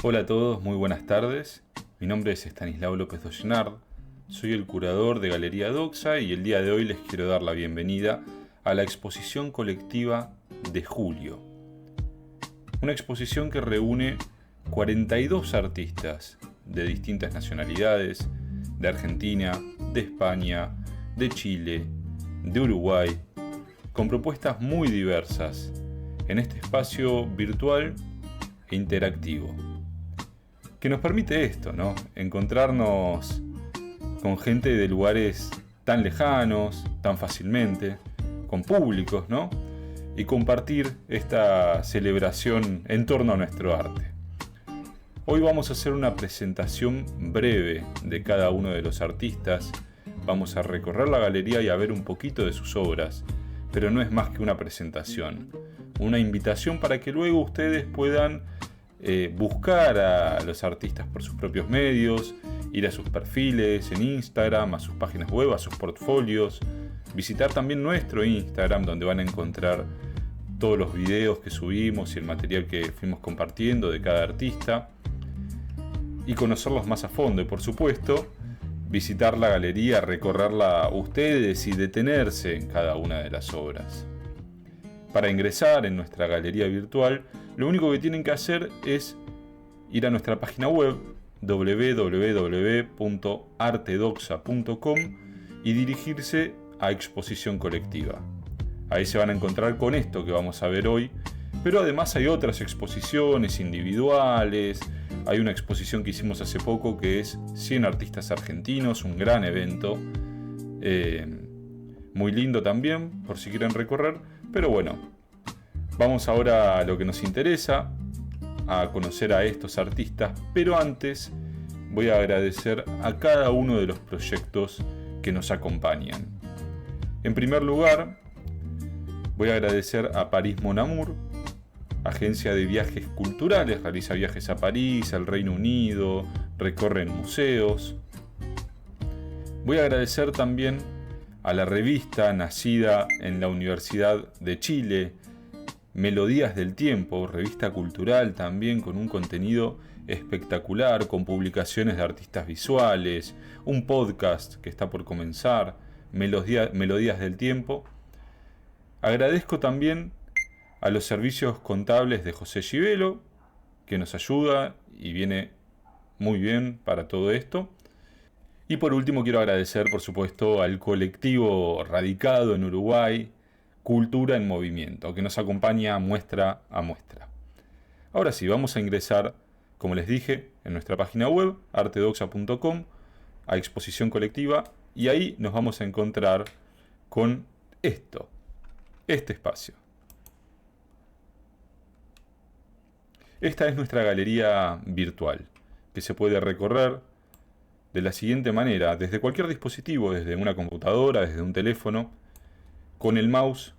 Hola a todos, muy buenas tardes. Mi nombre es Estanislao López Dollenard, soy el curador de Galería Doxa y el día de hoy les quiero dar la bienvenida a la exposición colectiva de Julio. Una exposición que reúne 42 artistas de distintas nacionalidades, de Argentina, de España, de Chile, de Uruguay, con propuestas muy diversas en este espacio virtual e interactivo que nos permite esto, ¿no? Encontrarnos con gente de lugares tan lejanos, tan fácilmente, con públicos, ¿no? Y compartir esta celebración en torno a nuestro arte. Hoy vamos a hacer una presentación breve de cada uno de los artistas. Vamos a recorrer la galería y a ver un poquito de sus obras, pero no es más que una presentación, una invitación para que luego ustedes puedan buscar a los artistas por sus propios medios, ir a sus perfiles en Instagram, a sus páginas web, a sus portfolios, visitar también nuestro Instagram donde van a encontrar todos los videos que subimos y el material que fuimos compartiendo de cada artista y conocerlos más a fondo y por supuesto visitar la galería, recorrerla ustedes y detenerse en cada una de las obras. Para ingresar en nuestra galería virtual, lo único que tienen que hacer es ir a nuestra página web www.artedoxa.com y dirigirse a exposición colectiva. Ahí se van a encontrar con esto que vamos a ver hoy, pero además hay otras exposiciones individuales. Hay una exposición que hicimos hace poco que es 100 artistas argentinos, un gran evento, muy lindo también, por si quieren recorrer. Pero bueno, vamos ahora a lo que nos interesa, a conocer a estos artistas, pero antes voy a agradecer a cada uno de los proyectos que nos acompañan. En primer lugar, voy a agradecer a Paris Mon Amour, agencia de viajes culturales, realiza viajes a París, al Reino Unido, recorren museos. Voy a agradecer también a la revista nacida en la Universidad de Chile, Melodías del Tiempo, revista cultural también con un contenido espectacular, con publicaciones de artistas visuales, un podcast que está por comenzar, Melodías del Tiempo. Agradezco también a los servicios contables de José Givelo, que nos ayuda y viene muy bien para todo esto. Y por último quiero agradecer, por supuesto, al colectivo radicado en Uruguay, Cultura en Movimiento, que nos acompaña muestra a muestra. Ahora sí, vamos a ingresar, como les dije, en nuestra página web, artedoxa.com, a exposición colectiva, y ahí nos vamos a encontrar con este espacio. Esta es nuestra galería virtual, que se puede recorrer de la siguiente manera, desde cualquier dispositivo, desde una computadora, desde un teléfono. Con el mouse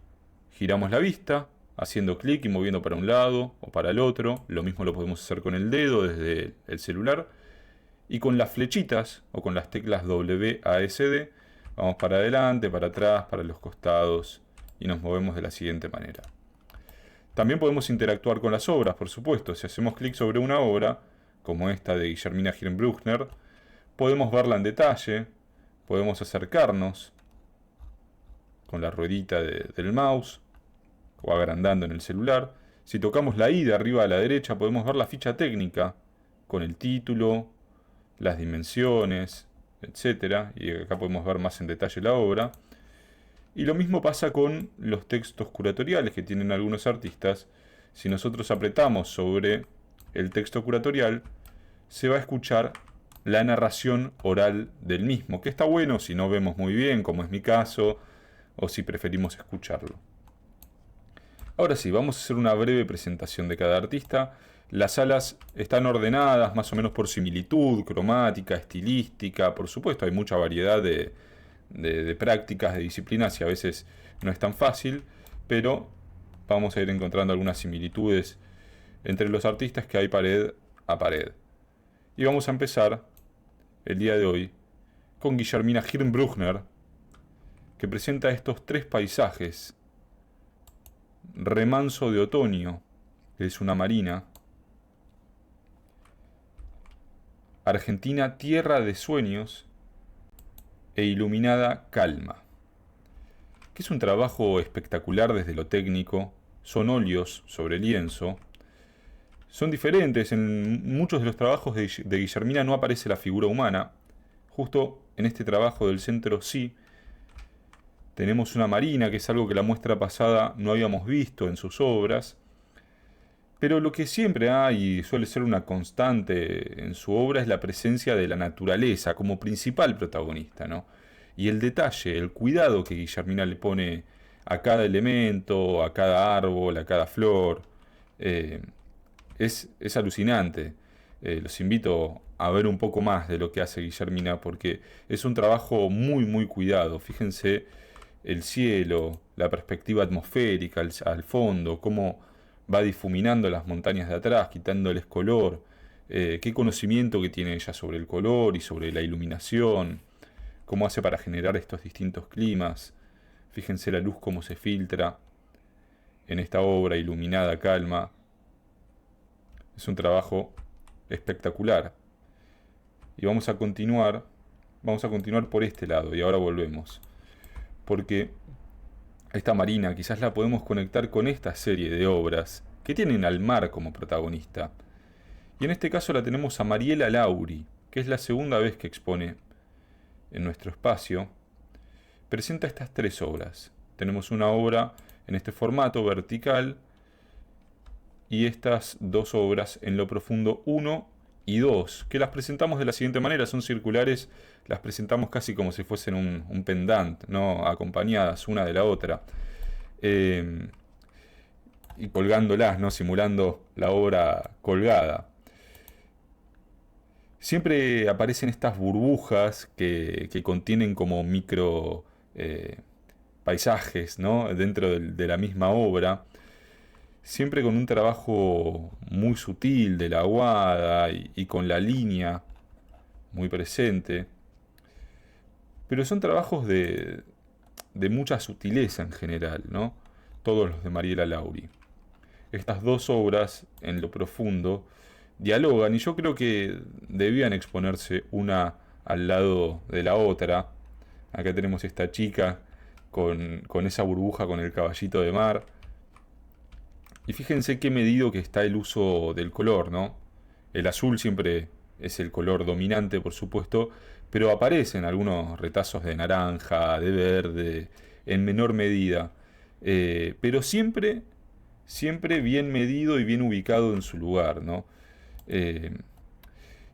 giramos la vista, haciendo clic y moviendo para un lado o para el otro. Lo mismo lo podemos hacer con el dedo desde el celular. Y con las flechitas o con las teclas WASD vamos para adelante, para atrás, para los costados y nos movemos de la siguiente manera. También podemos interactuar con las obras, por supuesto. Si hacemos clic sobre una obra, como esta de Guillermina Hirnbruchner, podemos verla en detalle, podemos acercarnos con la ruedita del mouse o agrandando en el celular. Si tocamos la I de arriba a la derecha podemos ver la ficha técnica con el título, las dimensiones, etc. Y acá podemos ver más en detalle la obra. Y lo mismo pasa con los textos curatoriales que tienen algunos artistas. Si nosotros apretamos sobre el texto curatorial, se va a escuchar la narración oral del mismo, que está bueno si no vemos muy bien, como es mi caso, o si preferimos escucharlo. Ahora sí, vamos a hacer una breve presentación de cada artista. Las salas están ordenadas más o menos por similitud, cromática, estilística. Por supuesto, hay mucha variedad de prácticas, de disciplinas y a veces no es tan fácil, pero vamos a ir encontrando algunas similitudes entre los artistas que hay pared a pared. Y vamos a empezar el día de hoy con Guillermina Hirnbruchner, que presenta estos tres paisajes. Remanso de otoño, que es una marina, Argentina, tierra de sueños e iluminada calma, que es un trabajo espectacular desde lo técnico. Son óleos sobre lienzo. Son diferentes. En muchos de los trabajos de Guillermina no aparece la figura humana. Justo en este trabajo del centro sí. Tenemos una marina, que es algo que la muestra pasada no habíamos visto en sus obras. Pero lo que siempre hay y suele ser una constante en su obra es la presencia de la naturaleza como principal protagonista, ¿no? Y el detalle, el cuidado que Guillermina le pone a cada elemento, a cada árbol, a cada flor, eh, es alucinante. Los invito a ver un poco más de lo que hace Guillermina porque es un trabajo muy, muy cuidado. Fíjense el cielo, la perspectiva atmosférica al fondo, cómo va difuminando las montañas de atrás, quitándoles color, qué conocimiento que tiene ella sobre el color y sobre la iluminación, cómo hace para generar estos distintos climas. Fíjense la luz cómo se filtra en esta obra iluminada, calma. Es un trabajo espectacular. Y vamos a continuar por este lado y ahora volvemos. Porque esta marina quizás la podemos conectar con esta serie de obras que tienen al mar como protagonista. Y en este caso la tenemos a Mariela Lauri, que es la segunda vez que expone en nuestro espacio. Presenta estas tres obras. Tenemos una obra en este formato vertical y estas dos obras en lo profundo 1 y 2, que las presentamos de la siguiente manera, son circulares, las presentamos casi como si fuesen un pendant, ¿no? Acompañadas una de la otra, y colgándolas, ¿no? Simulando la obra colgada. Siempre aparecen estas burbujas que contienen como micro paisajes, ¿no? Dentro de la misma obra, siempre con un trabajo muy sutil de la aguada y con la línea muy presente. Pero son trabajos de mucha sutileza en general, ¿no? Todos los de Mariela Lauri. Estas dos obras, en lo profundo, dialogan y yo creo que debían exponerse una al lado de la otra. Acá tenemos esta chica con esa burbuja, con el caballito de mar. Y fíjense qué medido que está el uso del color, ¿no? El azul siempre es el color dominante, por supuesto, pero aparecen algunos retazos de naranja, de verde, en menor medida. Pero siempre, siempre bien medido y bien ubicado en su lugar, ¿no? Eh,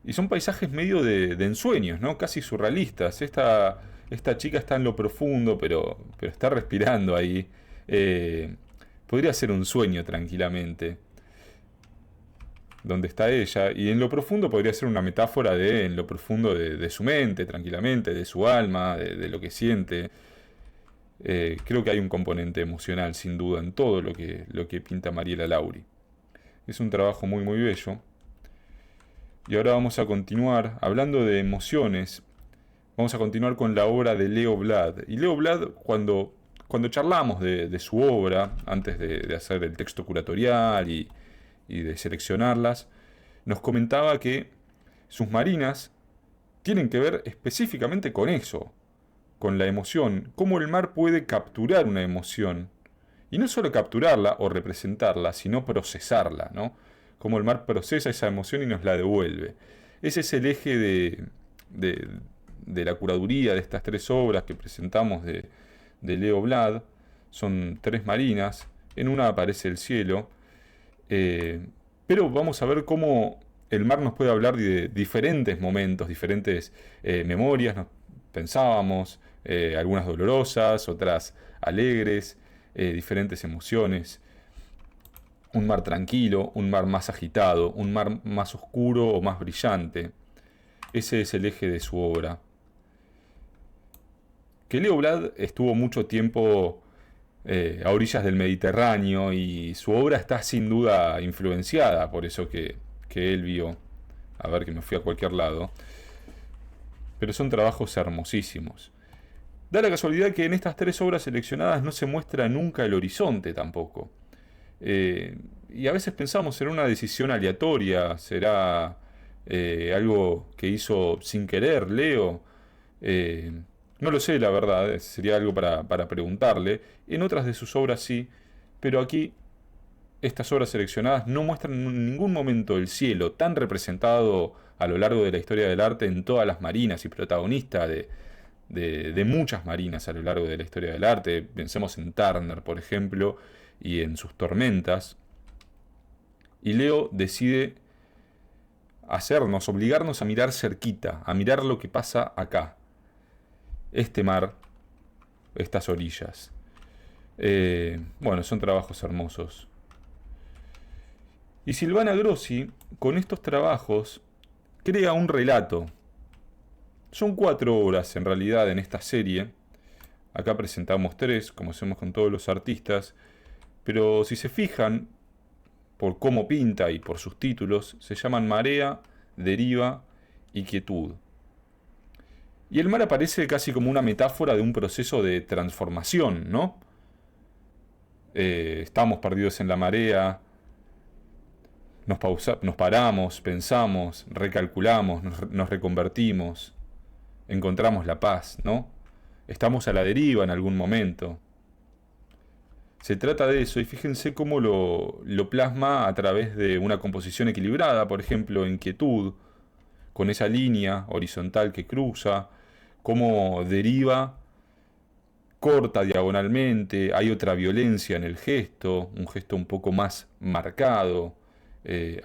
y son paisajes medio de ensueños, ¿no? Casi surrealistas. Esta chica está en lo profundo, pero está respirando ahí. Podría ser un sueño tranquilamente, donde está ella, y en lo profundo podría ser una metáfora de en lo profundo de su mente, tranquilamente, de su alma, de lo que siente. Creo que hay un componente emocional, sin duda, en todo lo que pinta Mariela Lauri. Es un trabajo muy, muy bello. Y ahora vamos a continuar, hablando de emociones, vamos a continuar con la obra de Leo Blad. Y Leo Blad, cuando charlamos de su obra, antes de hacer el texto curatorial y de seleccionarlas, nos comentaba que sus marinas tienen que ver específicamente con eso, con la emoción, cómo el mar puede capturar una emoción. Y no solo capturarla o representarla, sino procesarla, ¿no? Cómo el mar procesa esa emoción y nos la devuelve. Ese es el eje de, de la curaduría de estas tres obras que presentamos de Leo Blad. Son tres marinas, en una aparece el cielo, pero vamos a ver cómo el mar nos puede hablar de diferentes momentos, diferentes memorias, pensábamos, algunas dolorosas, otras alegres, diferentes emociones. Un mar tranquilo, un mar más agitado, un mar más oscuro o más brillante. Ese es el eje de su obra. Que Leo Blad estuvo mucho tiempo a orillas del Mediterráneo y su obra está sin duda influenciada por eso que él vio. A ver, que me fui a cualquier lado. Pero son trabajos hermosísimos. Da la casualidad que en estas tres obras seleccionadas no se muestra nunca el horizonte tampoco. Y a veces pensamos, ¿será una decisión aleatoria? ¿Será algo que hizo sin querer Leo. Eh, no lo sé, la verdad, sería algo para preguntarle. En otras de sus obras sí, pero aquí estas obras seleccionadas no muestran en ningún momento el cielo tan representado a lo largo de la historia del arte en todas las marinas y protagonista de muchas marinas a lo largo de la historia del arte. Pensemos en Turner, por ejemplo, y en sus tormentas. Y Leo decide obligarnos a mirar cerquita, a mirar lo que pasa acá, este mar, estas orillas. Bueno, son trabajos hermosos. Y Silvana Grossi, con estos trabajos, crea un relato. Son 4 obras en realidad en esta serie. Acá presentamos 3, como hacemos con todos los artistas. Pero si se fijan, por cómo pinta y por sus títulos, se llaman Marea, Deriva y Quietud. Y el mar aparece casi como una metáfora de un proceso de transformación, ¿no? Estamos perdidos en la marea, nos paramos, pensamos, recalculamos, nos reconvertimos, encontramos la paz, ¿no? Estamos a la deriva en algún momento. Se trata de eso, y fíjense cómo lo plasma a través de una composición equilibrada, por ejemplo, en Quietud, con esa línea horizontal que cruza, cómo deriva, corta diagonalmente, hay otra violencia en el gesto, un gesto un poco más marcado,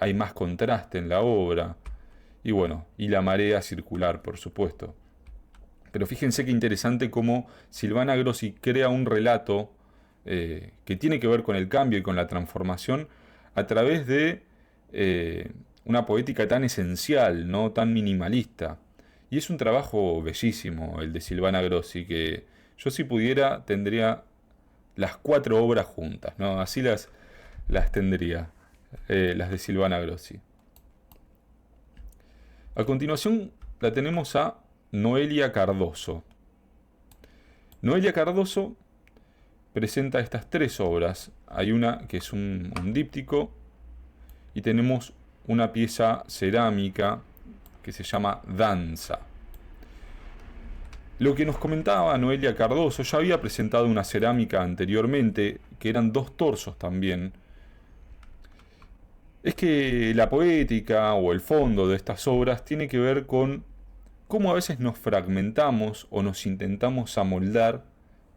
hay más contraste en la obra, y bueno, y la marea circular, por supuesto. Pero fíjense qué interesante cómo Silvana Grossi crea un relato que tiene que ver con el cambio y con la transformación a través de una poética tan esencial, ¿no? Tan minimalista. Y es un trabajo bellísimo el de Silvana Grossi, que yo si pudiera tendría las 4 obras juntas, ¿no? Así las tendría, las de Silvana Grossi. A continuación la tenemos a Noelia Cardoso. Noelia Cardoso presenta estas 3 obras. Hay una que es un díptico y tenemos una pieza cerámica que se llama Danza. Lo que nos comentaba Noelia Cardoso, ya había presentado una cerámica anteriormente, que eran 2 torsos también, es que la poética o el fondo de estas obras tiene que ver con cómo a veces nos fragmentamos o nos intentamos amoldar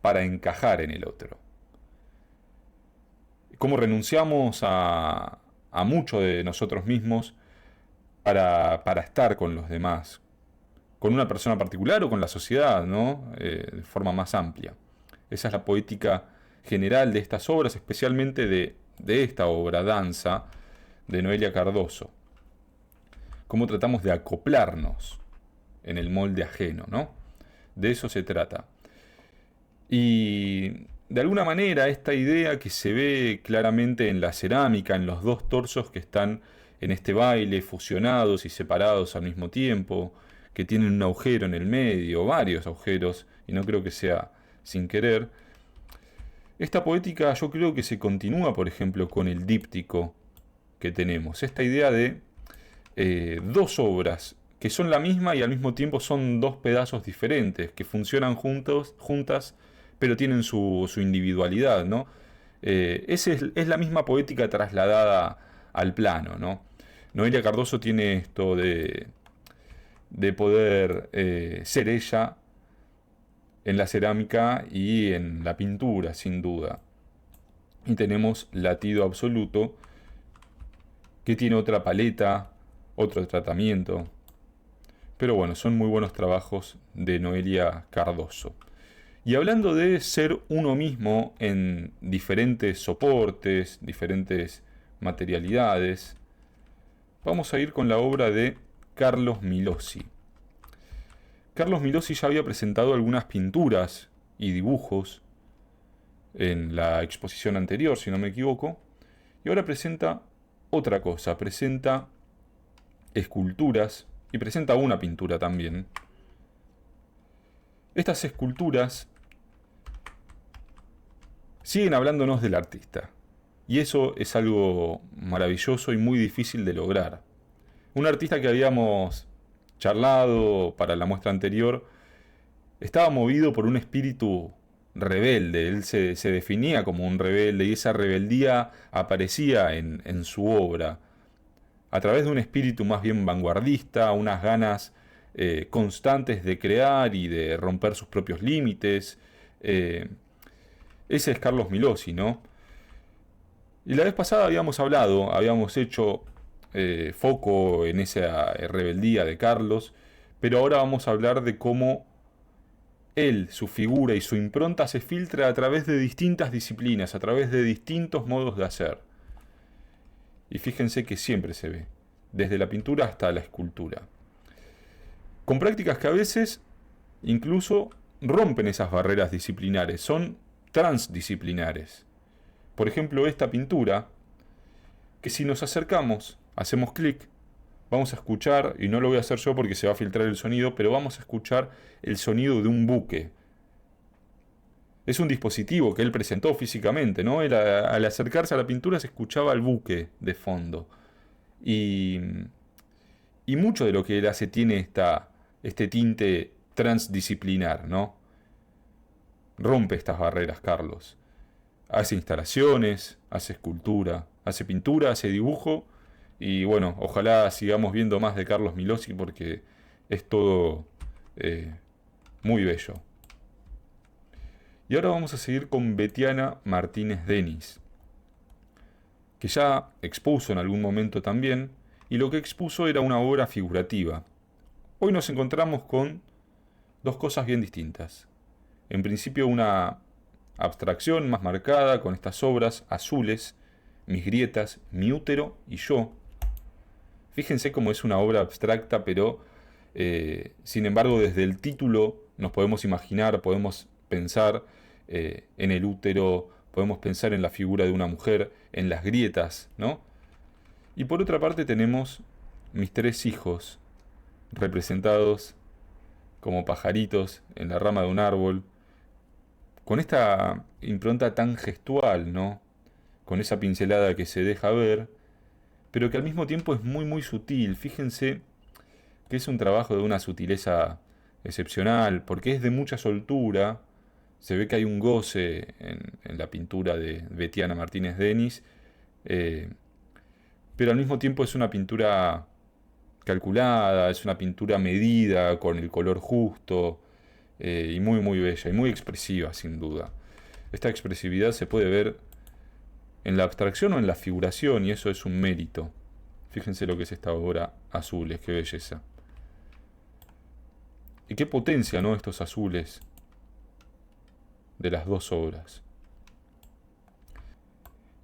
para encajar en el otro. Cómo renunciamos a mucho de nosotros mismos para estar con los demás, con una persona particular o con la sociedad, ¿no? De forma más amplia. Esa es la poética general de estas obras, especialmente de esta obra, Danza, de Noelia Cardoso. Cómo tratamos de acoplarnos en el molde ajeno, ¿no? De eso se trata. Y de alguna manera esta idea que se ve claramente en la cerámica, en los 2 torsos que están en este baile fusionados y separados al mismo tiempo, que tienen un agujero en el medio, varios agujeros, y no creo que sea sin querer. Esta poética yo creo que se continúa, por ejemplo, con el díptico que tenemos. Esta idea de 2 obras que son la misma y al mismo tiempo son 2 pedazos diferentes, que funcionan juntas, pero tienen su individualidad, ¿no? Es la misma poética trasladada al plano, ¿no? Noelia Cardoso tiene esto de poder ser ella en la cerámica y en la pintura, sin duda. Y tenemos Latido Absoluto, que tiene otra paleta, otro tratamiento. Pero bueno, son muy buenos trabajos de Noelia Cardoso. Y hablando de ser uno mismo en diferentes soportes, diferentes materialidades, vamos a ir con la obra de Carlos Milossi. Carlos Milossi ya había presentado algunas pinturas y dibujos en la exposición anterior, si no me equivoco, y ahora presenta otra cosa, presenta esculturas y presenta una pintura también. Estas esculturas siguen hablándonos del artista, y eso es algo maravilloso y muy difícil de lograr, Un artista que habíamos charlado para la muestra anterior estaba movido por un espíritu rebelde. Él se definía como un rebelde y esa rebeldía aparecía en su obra a través de un espíritu más bien vanguardista, unas ganas constantes de crear y de romper sus propios límites. Eh, Ese es Carlos Milossi, ¿no? Y la vez pasada habíamos hablado, habíamos hecho foco en esa rebeldía de Carlos, pero ahora vamos a hablar de cómo él, su figura y su impronta se filtra a través de distintas disciplinas, a través de distintos modos de hacer. Y fíjense que siempre se ve, desde la pintura hasta la escultura. Con prácticas que a veces incluso rompen esas barreras disciplinares, son transdisciplinares. Por ejemplo, esta pintura, que si nos acercamos, hacemos clic, vamos a escuchar, y no lo voy a hacer yo porque se va a filtrar el sonido, pero vamos a escuchar el sonido de un buque. Es un dispositivo que él presentó físicamente, ¿no? Al acercarse a la pintura se escuchaba el buque de fondo. Y, y mucho de lo que él hace tiene este tinte transdisciplinar, ¿no? Rompe estas barreras, Carlos. Hace instalaciones, hace escultura, hace pintura, hace dibujo. Y bueno, ojalá sigamos viendo más de Carlos Milossi porque es todo muy bello. Y ahora vamos a seguir con Betiana Martínez Denis, que ya expuso en algún momento también, y lo que expuso era una obra figurativa. Hoy nos encontramos con dos cosas bien distintas. En principio una abstracción más marcada con estas obras azules, mis grietas, mi útero y yo. Fíjense cómo es una obra abstracta, pero sin embargo desde el título nos podemos imaginar, podemos pensar en el útero, podemos pensar en la figura de una mujer, en las grietas, ¿no? Y por otra parte tenemos mis tres hijos, representados como pajaritos en la rama de un árbol, con esta impronta tan gestual, ¿no? Con esa pincelada que se deja ver, pero que al mismo tiempo es muy muy sutil. Fíjense que es un trabajo de una sutileza excepcional, porque es de mucha soltura. Se ve que hay un goce en la pintura de Betiana Martínez Denis, eh, pero al mismo tiempo es una pintura calculada, es una pintura medida, con el color justo, y muy muy bella, y muy expresiva sin duda. Esta expresividad se puede ver en la abstracción o en la figuración, y eso es un mérito. Fíjense lo que es esta obra azules, qué belleza. Y qué potencia, ¿no? Estos azules de las dos obras.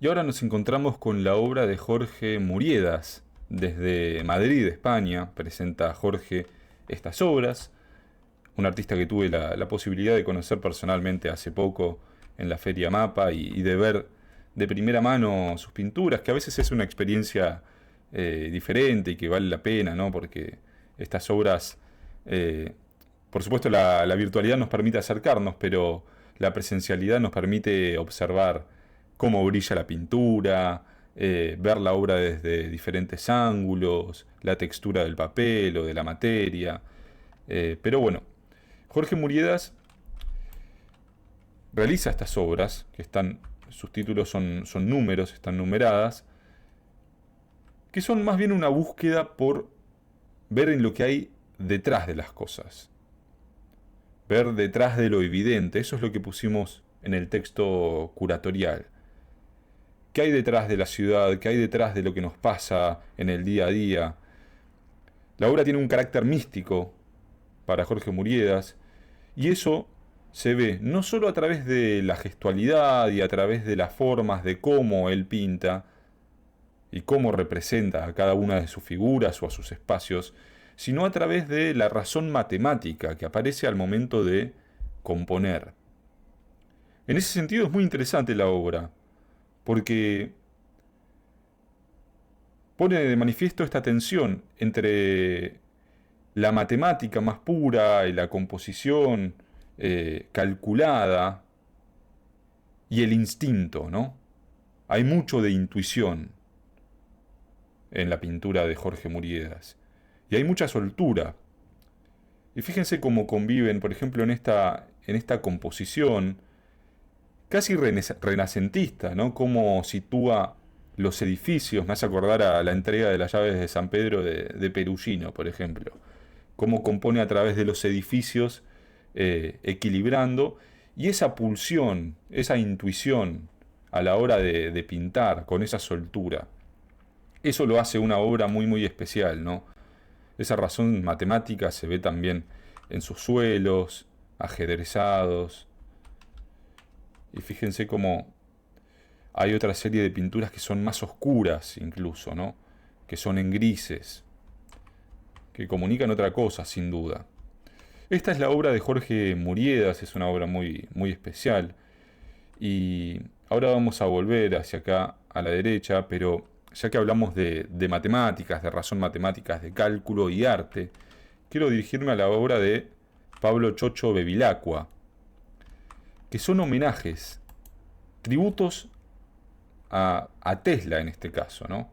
Y ahora nos encontramos con la obra de Jorge Muriedas. Desde Madrid, España, presenta Jorge estas obras. Un artista que tuve la posibilidad de conocer personalmente hace poco en la Feria Mapa y de ver de primera mano sus pinturas, que a veces es una experiencia diferente y que vale la pena, ¿no? Porque estas obras, por supuesto la virtualidad nos permite acercarnos, pero la presencialidad nos permite observar cómo brilla la pintura, ver la obra desde diferentes ángulos, la textura del papel o de la materia. Pero bueno, Jorge Muriedas realiza estas obras, que están, sus títulos son números, están numeradas, que son más bien una búsqueda por ver en lo que hay detrás de las cosas. Ver detrás de lo evidente, eso es lo que pusimos en el texto curatorial. ¿Qué hay detrás de la ciudad? ¿Qué hay detrás de lo que nos pasa en el día a día? La obra tiene un carácter místico para Jorge Muriedas, y eso se ve no solo a través de la gestualidad y a través de las formas de cómo él pinta y cómo representa a cada una de sus figuras o a sus espacios, sino a través de la razón matemática que aparece al momento de componer. En ese sentido es muy interesante la obra, porque pone de manifiesto esta tensión entre la matemática más pura y la composición calculada y el instinto, ¿no? Hay mucho de intuición. en la pintura de Jorge Muriedas. Y hay mucha soltura. Y fíjense cómo conviven, por ejemplo, en esta composición casi renacentista, ¿no? Cómo sitúa los edificios, me hace acordar a la entrega de las llaves de San Pedro de Perugino, por ejemplo. Cómo compone a través de los edificios, equilibrando, y esa pulsión, esa intuición a la hora de pintar, con esa soltura. Eso lo hace una obra muy, muy especial, ¿no? Esa razón matemática se ve también en sus suelos, ajedrezados. Y fíjense cómo hay otra serie de pinturas que son más oscuras incluso, ¿no? Que son en grises, que comunican otra cosa, sin duda. Esta es la obra de Jorge Muriedas, es una obra muy, muy especial. Y ahora vamos a volver hacia acá a la derecha, pero ya que hablamos de matemáticas, de razón matemáticas, de cálculo y arte, quiero dirigirme a la obra de Pablo Chocho Bevilacqua, que son homenajes, tributos a Tesla en este caso, ¿no?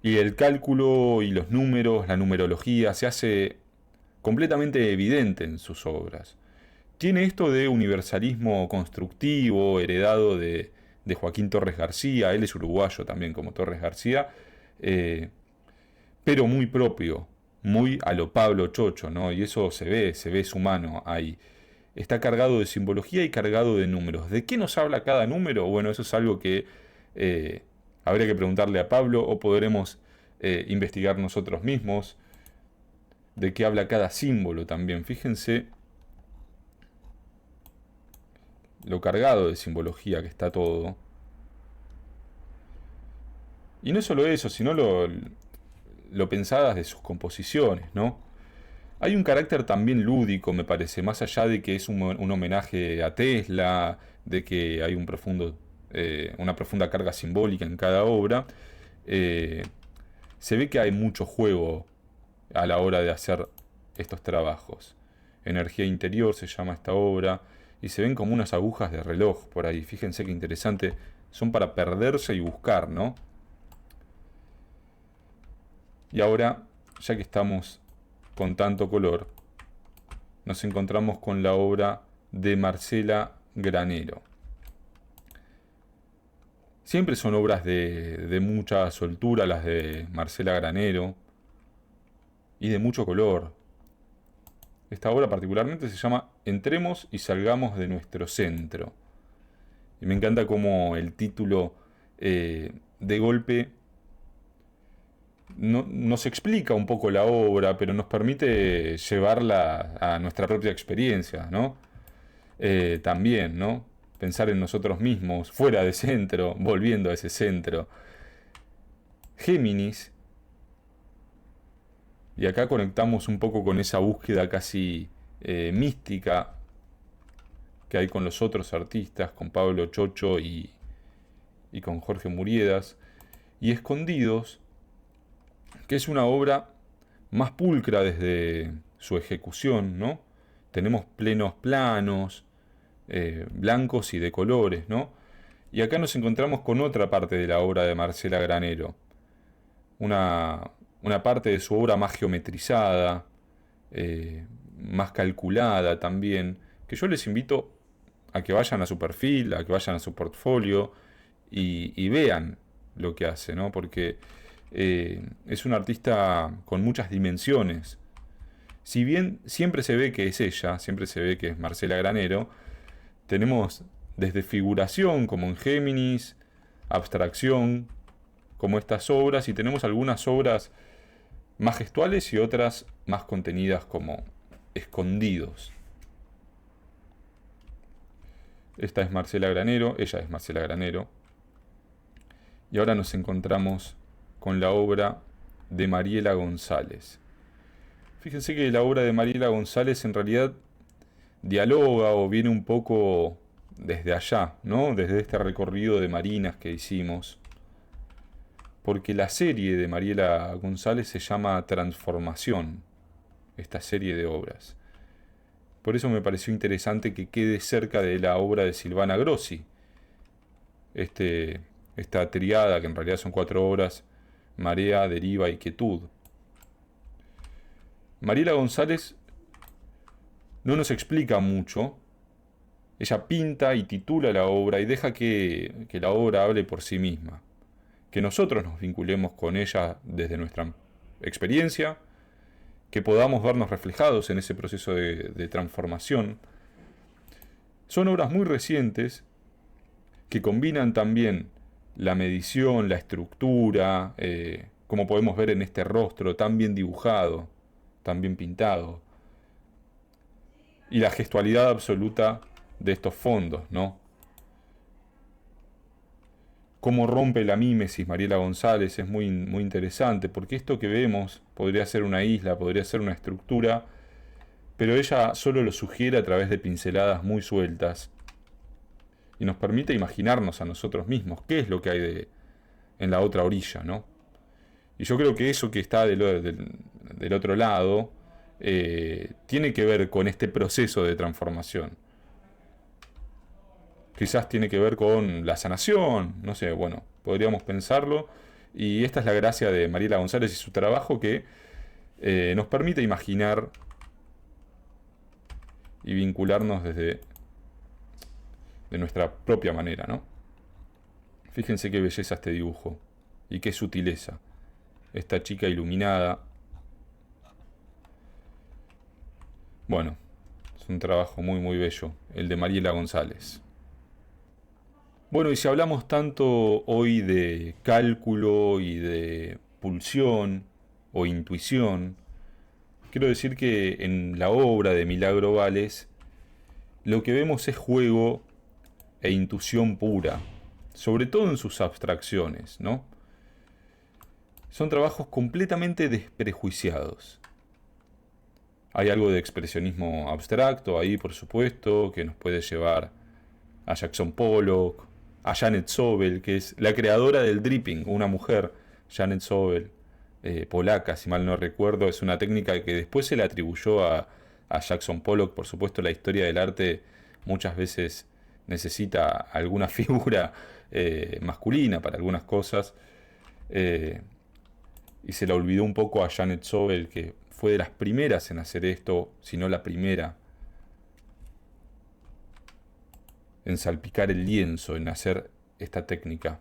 Y el cálculo y los números, la numerología, se hace completamente evidente en sus obras. Tiene esto de universalismo constructivo, heredado de Joaquín Torres García, él es uruguayo también como Torres García, eh, pero muy propio, muy a lo Pablo Chocho, ¿no? Y eso se ve su mano ahí. Está cargado de simbología y cargado de números. ¿De qué nos habla cada número? Bueno, eso es algo que eh, habría que preguntarle a Pablo o podremos investigar nosotros mismos. De qué habla cada símbolo también. Fíjense lo cargado de simbología que está todo. Y no solo eso, sino lo pensadas de sus composiciones, ¿no? Hay un carácter también lúdico, me parece, más allá de que es un homenaje a Tesla, de que hay una profunda carga simbólica en cada obra. eh, Se ve que hay mucho juego a la hora de hacer estos trabajos. Energía interior se llama esta obra, y se ven como unas agujas de reloj por ahí. Fíjense qué interesante, son para perderse y buscar, ¿no? Y ahora, ya que estamos con tanto color, nos encontramos con la obra de Marcela Granero. Siempre son obras de mucha soltura las de Marcela Granero y de mucho color. Esta obra particularmente se llama Entremos y salgamos de nuestro centro. Y me encanta cómo el título de golpe nos explica un poco la obra, pero nos permite llevarla a nuestra propia experiencia, ¿no? También, ¿no? Pensar en nosotros mismos, fuera de centro, volviendo a ese centro. Géminis, y acá conectamos un poco con esa búsqueda casi mística que hay con los otros artistas, con Pablo Chocho y con Jorge Muriedas, y Escondidos, que es una obra más pulcra desde su ejecución, ¿no? Tenemos plenos planos, blancos y de colores, ¿no? Y acá nos encontramos con otra parte de la obra de Marcela Granero, una, una parte de su obra más geometrizada, más calculada también, que yo les invito a que vayan a su perfil, a que vayan a su portfolio y vean lo que hace, ¿no? Porque es un artista con muchas dimensiones. Si bien siempre se ve que es ella, siempre se ve que es Marcela Granero, tenemos desde figuración, como en Géminis, abstracción, como estas obras, y tenemos algunas obras más gestuales y otras más contenidas como Escondidos. Esta es Marcela Granero, ella es Marcela Granero. Y ahora nos encontramos con la obra de Mariela González. Fíjense que la obra de Mariela González en realidad dialoga o viene un poco desde allá, ¿no? Desde este recorrido de marinas que hicimos. Porque la serie de Mariela González se llama Transformación, esta serie de obras. Por eso me pareció interesante que quede cerca de la obra de Silvana Grossi. Esta triada, que en realidad son 4 obras, marea, deriva y quietud. Mariela González no nos explica mucho. Ella pinta y titula la obra y deja que la obra hable por sí misma. Que nosotros nos vinculemos con ella desde nuestra experiencia, que podamos vernos reflejados en ese proceso de transformación. Son obras muy recientes que combinan también la medición, la estructura, como podemos ver en este rostro tan bien dibujado, tan bien pintado, y la gestualidad absoluta de estos fondos, ¿no? Cómo rompe la mímesis Mariela González es muy, muy interesante, porque esto que vemos podría ser una isla, podría ser una estructura, pero ella solo lo sugiere a través de pinceladas muy sueltas y nos permite imaginarnos a nosotros mismos qué es lo que hay en la otra orilla, ¿no? Y yo creo que eso que está del otro lado tiene que ver con este proceso de transformación. Quizás tiene que ver con la sanación, no sé, bueno, podríamos pensarlo. Y esta es la gracia de Mariela González y su trabajo que nos permite imaginar y vincularnos de nuestra propia manera, ¿no? Fíjense qué belleza este dibujo y qué sutileza. Esta chica iluminada. Bueno, es un trabajo muy muy bello, el de Mariela González. Bueno, y si hablamos tanto hoy de cálculo y de pulsión o intuición, quiero decir que en la obra de Milagro Vales lo que vemos es juego e intuición pura, sobre todo en sus abstracciones, ¿no? Son trabajos completamente desprejuiciados. Hay algo de expresionismo abstracto ahí, por supuesto, que nos puede llevar a Jackson Pollock, a Janet Sobel, que es la creadora del dripping, una mujer, Janet Sobel, polaca, si mal no recuerdo. Es una técnica que después se le atribuyó a Jackson Pollock. Por supuesto, la historia del arte muchas veces necesita alguna figura masculina para algunas cosas. Y se la olvidó un poco a Janet Sobel, que fue de las primeras en hacer esto, si no la primera, en salpicar el lienzo, en hacer esta técnica.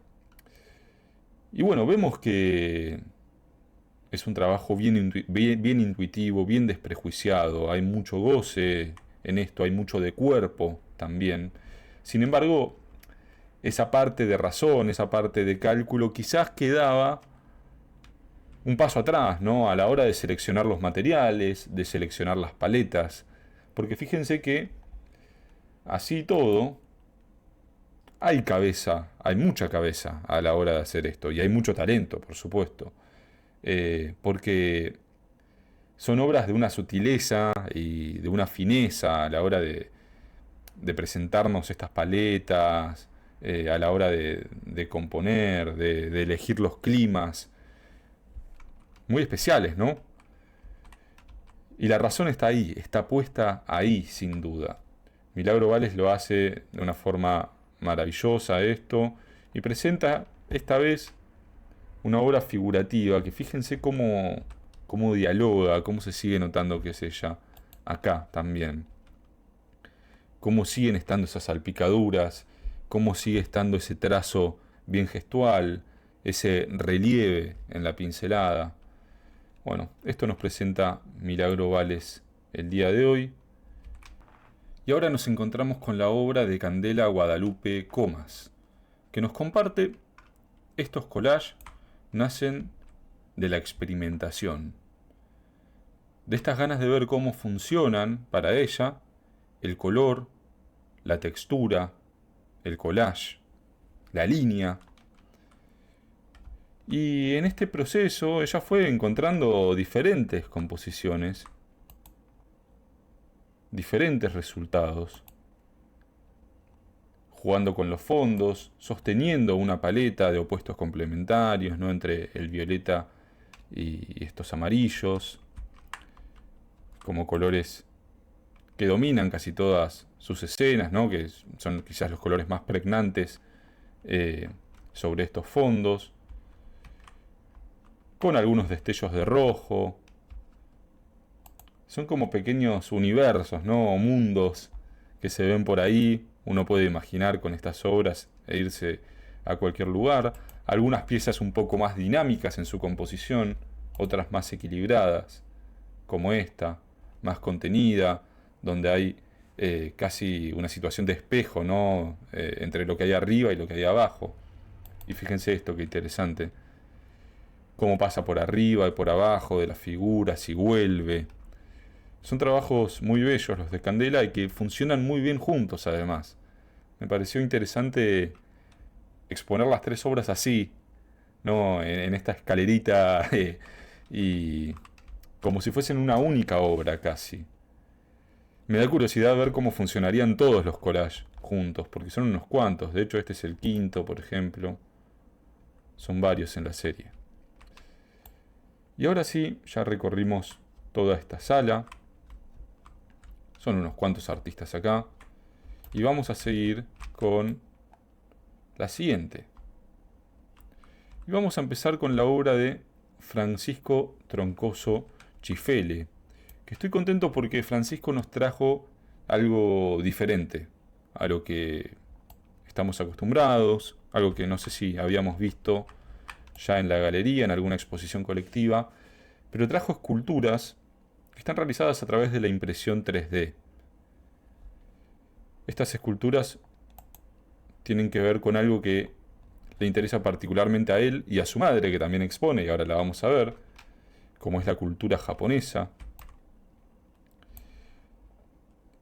Y bueno, vemos que es un trabajo bien intuitivo, bien desprejuiciado, hay mucho goce en esto, hay mucho de cuerpo también. Sin embargo, esa parte de razón, esa parte de cálculo, quizás quedaba un paso atrás, ¿no? A la hora de seleccionar los materiales, de seleccionar las paletas. Porque fíjense que, así todo, hay cabeza, hay mucha cabeza a la hora de hacer esto. Y hay mucho talento, por supuesto. Porque son obras de una sutileza y de una fineza a la hora de presentarnos estas paletas, a la hora de componer, de elegir los climas. Muy especiales, ¿no? Y la razón está ahí, está puesta ahí, sin duda. Milagro Vales lo hace de una forma maravillosa esto y presenta esta vez una obra figurativa que fíjense cómo dialoga, cómo se sigue notando que es ella acá también. Cómo siguen estando esas salpicaduras, cómo sigue estando ese trazo bien gestual, ese relieve en la pincelada. Bueno, esto nos presenta Milagro Vales el día de hoy. Y ahora nos encontramos con la obra de Candela Guadalupe Comas, que nos comparte estos collages nacen de la experimentación, de estas ganas de ver cómo funcionan para ella el color, la textura, el collage, la línea. Y en este proceso ella fue encontrando diferentes composiciones, diferentes resultados, jugando con los fondos, sosteniendo una paleta de opuestos complementarios, ¿no? Entre el violeta y estos amarillos, como colores que dominan casi todas sus escenas, ¿no? Que son quizás los colores más pregnantes sobre estos fondos. con algunos destellos de rojo. Son como pequeños universos, ¿no? O mundos que se ven por ahí. Uno puede imaginar con estas obras e irse a cualquier lugar. Algunas piezas un poco más dinámicas en su composición, otras más equilibradas, como esta, más contenida, donde hay casi una situación de espejo, ¿no? Entre lo que hay arriba y lo que hay abajo. Y fíjense esto, qué interesante. Cómo pasa por arriba y por abajo de las figuras y vuelve. Son trabajos muy bellos los de Candela y que funcionan muy bien juntos además. Me pareció interesante exponer las tres obras así, ¿no? En esta escalerita y como si fuesen una única obra casi. Me da curiosidad ver cómo funcionarían todos los collages juntos, porque son unos cuantos. De hecho, este es el quinto, por ejemplo. Son varios en la serie. Y ahora sí, ya recorrimos toda esta sala. Son unos cuantos artistas acá. Y vamos a seguir con la siguiente. Y vamos a empezar con la obra de Francisco Troncoso Chifele, que estoy contento porque Francisco nos trajo algo diferente a lo que estamos acostumbrados, algo que no sé si habíamos visto ya en la galería, en alguna exposición colectiva, pero trajo esculturas que están realizadas a través de la impresión 3D. Estas esculturas tienen que ver con algo que le interesa particularmente a él y a su madre, que también expone, y ahora la vamos a ver, como es la cultura japonesa.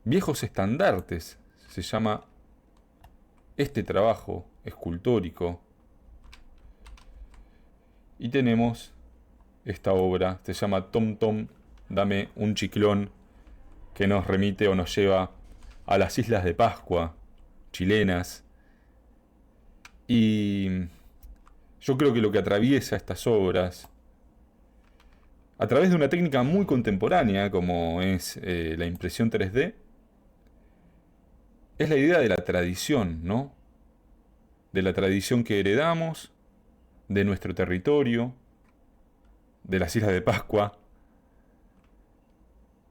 Viejos estandartes se llama este trabajo escultórico. Y tenemos esta obra, se llama Tom Tom, dame un chiclón, que nos remite o nos lleva a las Islas de Pascua, chilenas. Y yo creo que lo que atraviesa estas obras, a través de una técnica muy contemporánea como es la impresión 3D, es la idea de la tradición, ¿no? De la tradición que heredamos, de nuestro territorio, de las Islas de Pascua,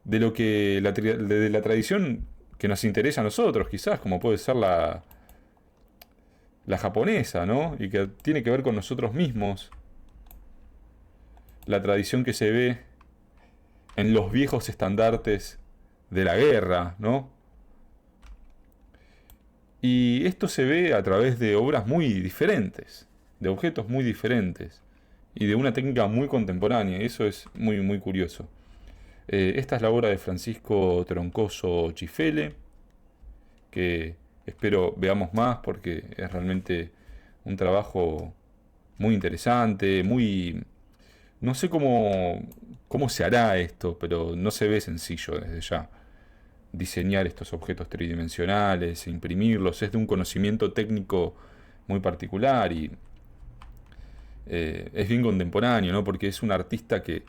de lo que de la tradición que nos interesa a nosotros, quizás, como puede ser la japonesa, ¿no? Y que tiene que ver con nosotros mismos. La tradición que se ve en los viejos estandartes de la guerra, ¿no? Y esto se ve a través de obras muy diferentes, de objetos muy diferentes y de una técnica muy contemporánea. Y eso es muy, muy curioso. Esta es la obra de Francisco Troncoso Chifele, que espero veamos más porque es realmente un trabajo muy interesante, muy... No sé cómo se hará esto, pero no se ve sencillo desde ya. Diseñar estos objetos tridimensionales, imprimirlos, es de un conocimiento técnico muy particular y es bien contemporáneo, ¿no? Porque es un artista que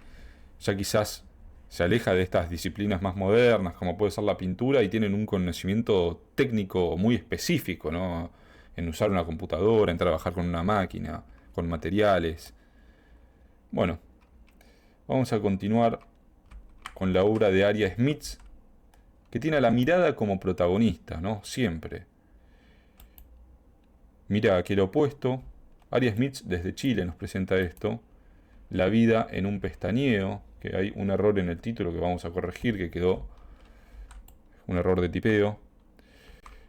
ya quizás se aleja de estas disciplinas más modernas, como puede ser la pintura, y tienen un conocimiento técnico muy específico, ¿no? En usar una computadora, en trabajar con una máquina, con materiales. Bueno, vamos a continuar con la obra de Aria Smith, que tiene a la mirada como protagonista, ¿no? Siempre. Mira aquel opuesto. Aria Smith desde Chile nos presenta esto. La vida en un pestañeo, que hay un error en el título que vamos a corregir, que quedó un error de tipeo.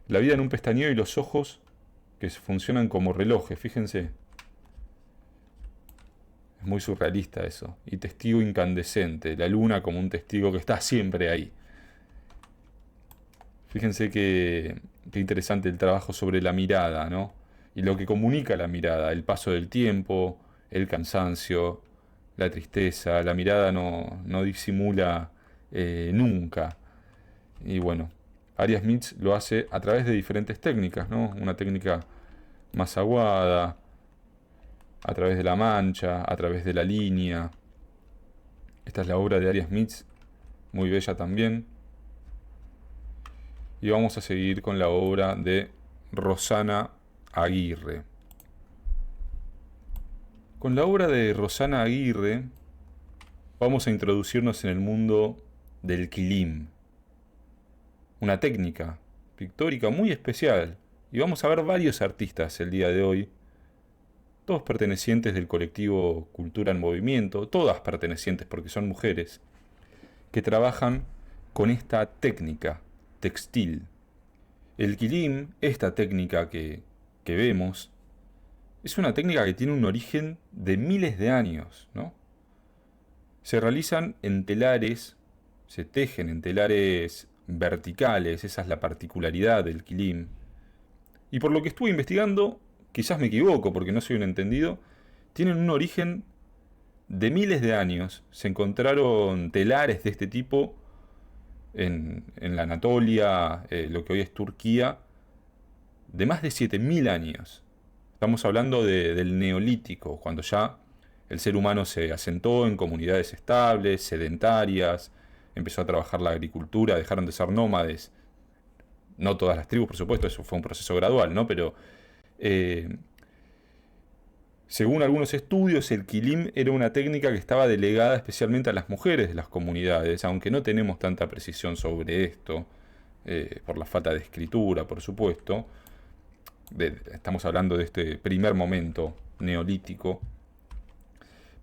La vida en un pestañeo y los ojos que funcionan como relojes, fíjense. Es muy surrealista eso. Y testigo incandescente, la luna como un testigo que está siempre ahí. Fíjense qué interesante el trabajo sobre la mirada, ¿no? Y lo que comunica la mirada, el paso del tiempo, el cansancio, la tristeza. La mirada no disimula nunca. Y bueno, Aria Smith lo hace a través de diferentes técnicas, ¿no? Una técnica más aguada, a través de la mancha, a través de la línea. Esta es la obra de Aria Smith, muy bella también. Y vamos a seguir con la obra de Rosana Aguirre. Con la obra de Rosana Aguirre vamos a introducirnos en el mundo del quilim, una técnica pictórica muy especial. Y vamos a ver varios artistas el día de hoy, todos pertenecientes del colectivo Cultura en Movimiento, todas pertenecientes porque son mujeres, que trabajan con esta técnica textil. El quilim, esta técnica que vemos, es una técnica que tiene un origen de miles de años, ¿no? Se realizan en telares, se tejen en telares verticales, esa es la particularidad del quilim. Y por lo que estuve investigando, quizás me equivoco porque no soy un entendido, tienen un origen de miles de años. Se encontraron telares de este tipo en la Anatolia, lo que hoy es Turquía, de más de 7000 años. Estamos hablando del Neolítico, cuando ya el ser humano se asentó en comunidades estables, sedentarias, empezó a trabajar la agricultura, dejaron de ser nómades. No todas las tribus, por supuesto, eso fue un proceso gradual, ¿no? Pero eh, según algunos estudios, el quilim era una técnica que estaba delegada especialmente a las mujeres de las comunidades, aunque no tenemos tanta precisión sobre esto, por la falta de escritura, por supuesto. Estamos hablando de este primer momento neolítico.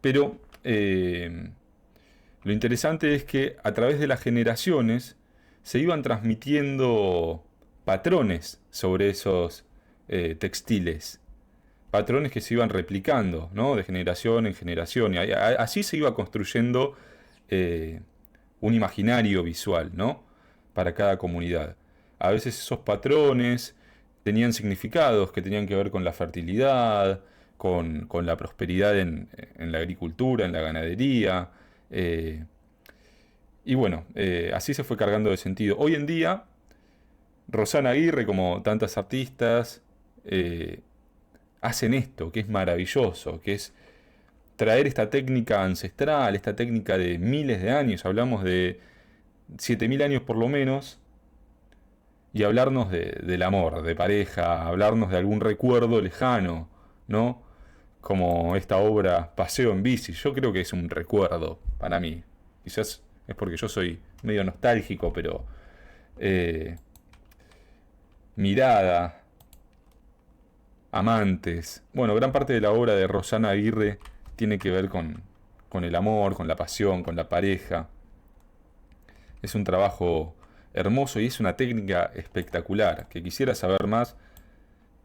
Pero lo interesante es que a través de las generaciones se iban transmitiendo patrones sobre esos textiles, patrones que se iban replicando, ¿no? De generación en generación. Y así se iba construyendo eh, un imaginario visual, ¿no? Para cada comunidad. A veces esos patrones tenían significados que tenían que ver con la fertilidad, con la prosperidad en la agricultura, en la ganadería. eh, y bueno, así se fue cargando de sentido. Hoy en día, Rosana Aguirre, como tantas artistas, eh, hacen esto, que es maravilloso, que es traer esta técnica ancestral, esta técnica de miles de años, hablamos de 7000 años por lo menos, y hablarnos del amor, de pareja, hablarnos de algún recuerdo lejano, ¿no? Como esta obra Paseo en bici, yo creo que es un recuerdo para mí. Quizás es porque yo soy medio nostálgico, pero eh, mirada, amantes. Bueno, gran parte de la obra de Rosana Aguirre tiene que ver con el amor, con la pasión, con la pareja. Es un trabajo hermoso y es una técnica espectacular, que quisiera saber más,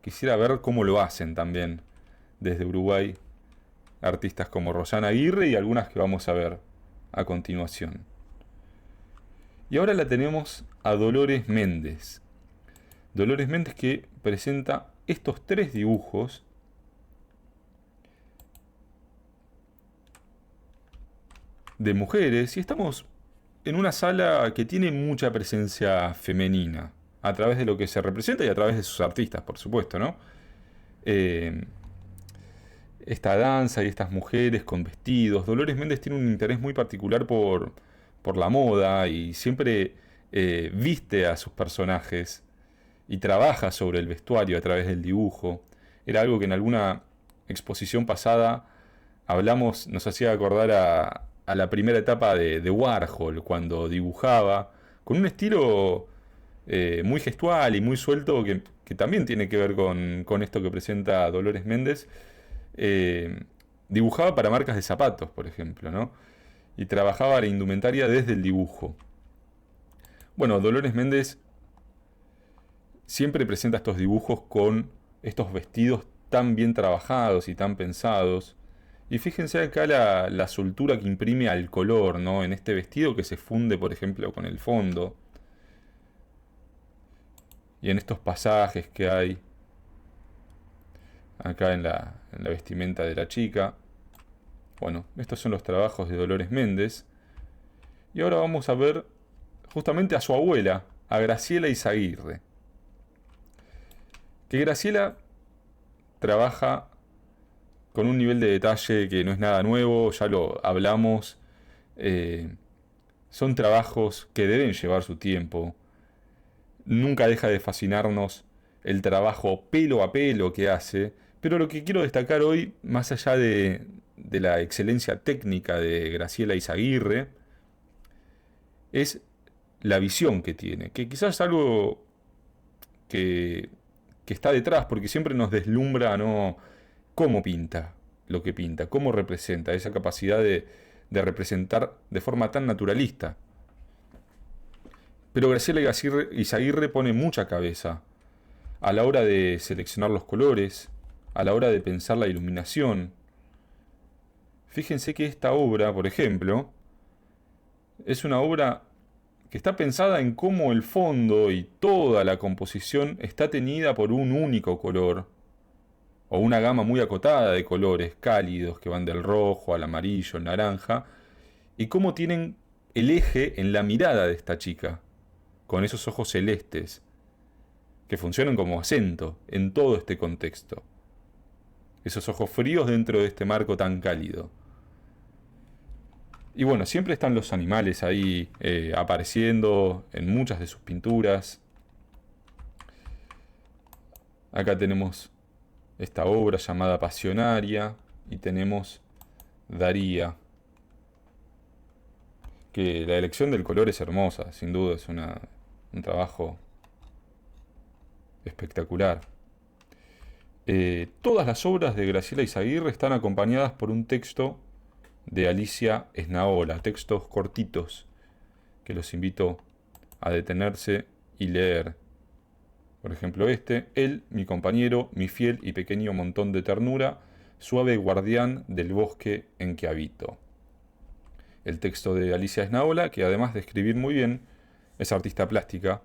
quisiera ver cómo lo hacen también desde Uruguay artistas como Rosana Aguirre y algunas que vamos a ver a continuación. Y ahora la tenemos a Dolores Méndez. Dolores Méndez que presenta estos tres dibujos de mujeres y estamos en una sala que tiene mucha presencia femenina a través de lo que se representa y a través de sus artistas, por supuesto, ¿no? Eh, esta danza y estas mujeres con vestidos. Dolores Méndez tiene un interés muy particular por la moda y siempre viste a sus personajes y trabaja sobre el vestuario a través del dibujo. Era algo que en alguna exposición pasada hablamos, nos hacía acordar a la primera etapa de Warhol, cuando dibujaba, con un estilo muy gestual y muy suelto que también tiene que ver con esto que presenta Dolores Méndez. eh, Dibujaba para marcas de zapatos, por ejemplo, ¿no? Y trabajaba la indumentaria desde el dibujo. Bueno, Dolores Méndez siempre presenta estos dibujos con estos vestidos tan bien trabajados y tan pensados. Y fíjense acá la soltura que imprime al color, ¿no? En este vestido que se funde, por ejemplo, con el fondo. Y en estos pasajes que hay acá en la vestimenta de la chica. Bueno, estos son los trabajos de Dolores Méndez. Y ahora vamos a ver justamente a su abuela, a Graciela Izaguirre. Que Graciela trabaja con un nivel de detalle que no es nada nuevo, ya lo hablamos. eh, Son trabajos que deben llevar su tiempo. Nunca deja de fascinarnos el trabajo pelo a pelo que hace, Pero lo que quiero destacar hoy, más allá de la excelencia técnica de Graciela Izaguirre, es la visión que tiene, que quizás es algo que, que está detrás, porque siempre nos deslumbra, ¿no? Cómo pinta lo que pinta, cómo representa, esa capacidad de representar de forma tan naturalista. Pero Graciela Izaguirre pone mucha cabeza a la hora de seleccionar los colores, a la hora de pensar la iluminación. Fíjense que esta obra, por ejemplo, es una obra que está pensada en cómo el fondo y toda la composición está tenida por un único color, o una gama muy acotada de colores cálidos que van del rojo al amarillo, al naranja, y cómo tienen el eje en la mirada de esta chica, con esos ojos celestes, que funcionan como acento en todo este contexto. Esos ojos fríos dentro de este marco tan cálido. Y bueno, siempre están los animales ahí apareciendo en muchas de sus pinturas. Acá tenemos esta obra llamada Pasionaria y tenemos Daría, que la elección del color es hermosa, sin duda es un trabajo espectacular. Todas las obras de Graciela Izaguirre están acompañadas por un texto de Alicia Esnaola, textos cortitos que los invito a detenerse y leer. Por ejemplo él, mi compañero, mi fiel y pequeño montón de ternura, suave guardián del bosque en que habito. El texto de Alicia Esnaola, que además de escribir muy bien, es artista plástica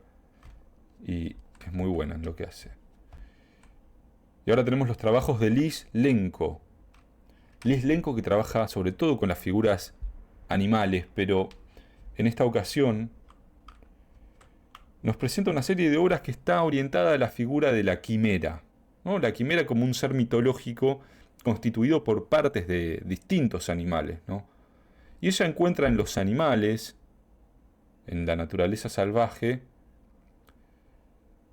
y es muy buena en lo que hace. Y ahora tenemos los trabajos de Liz Lenco. Liz Lenco, que trabaja sobre todo con las figuras animales, pero en esta ocasión nos presenta una serie de obras que está orientada a la figura de la quimera, ¿no? La quimera como un ser mitológico constituido por partes de distintos animales, ¿no? Y ella encuentra en los animales, en la naturaleza salvaje,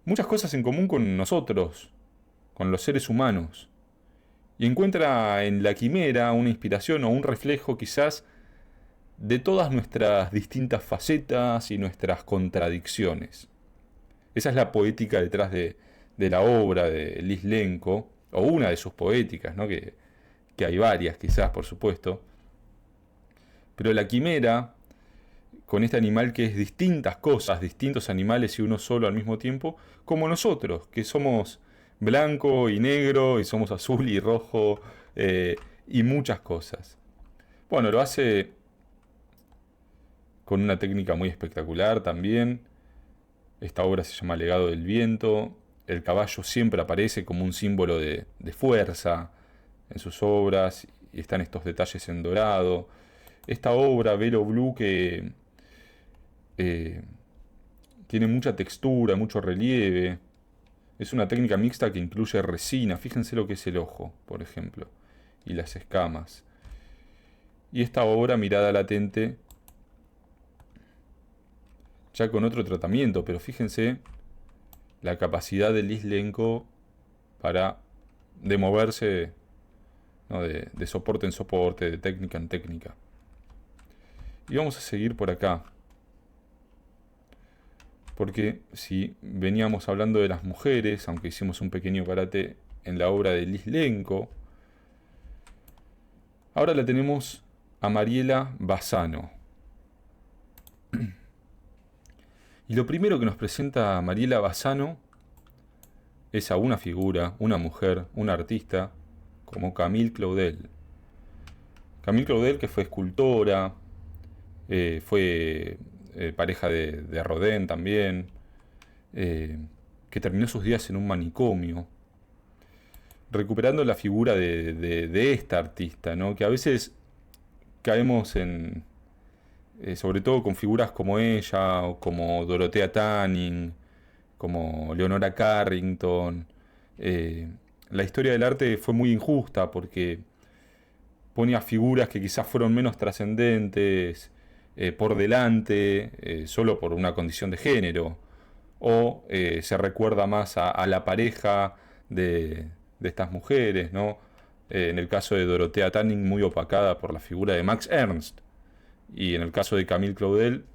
muchas cosas en común con nosotros, con los seres humanos. Y encuentra en la quimera una inspiración o un reflejo quizás de todas nuestras distintas facetas y nuestras contradicciones. Esa es la poética detrás de la obra de Liz Lenco, o una de sus poéticas, ¿no? Que hay varias quizás, por supuesto. Pero la quimera, con este animal que es distintas cosas, distintos animales y uno solo al mismo tiempo, como nosotros, que somos blanco y negro, y somos azul y rojo, y muchas cosas. Bueno, lo hace con una técnica muy espectacular también. Esta obra se llama Legado del Viento. El caballo siempre aparece como un símbolo de fuerza en sus obras, y están estos detalles en dorado. Esta obra, Velo Blue, que eh, tiene mucha textura, mucho relieve. Es una técnica mixta que incluye resina. Fíjense lo que es el ojo, por ejemplo, y las escamas. Y esta obra, Mirada Latente, ya con otro tratamiento, pero fíjense la capacidad de Liz Lenco de moverse, ¿no? de soporte en soporte, de técnica en técnica. Y vamos a seguir por acá, porque si veníamos hablando de las mujeres, aunque hicimos un pequeño parate en la obra de Liz Lenco, ahora la tenemos a Mariela Bassano. Y lo primero que nos presenta Mariela Bassano es a una figura, una mujer, una artista, como Camille Claudel. Camille Claudel, que fue escultora, fue pareja de Rodin también, que terminó sus días en un manicomio, recuperando la figura de esta artista, ¿no? Que a veces caemos sobre todo con figuras como ella, o como Dorothea Tanning, como Leonora Carrington. La historia del arte fue muy injusta porque ponía figuras que quizás fueron menos trascendentes por delante, solo por una condición de género, o se recuerda más a la pareja de de estas mujeres, ¿no? En el caso de Dorothea Tanning, muy opacada por la figura de Max Ernst. Y en el caso de Camille Claudel,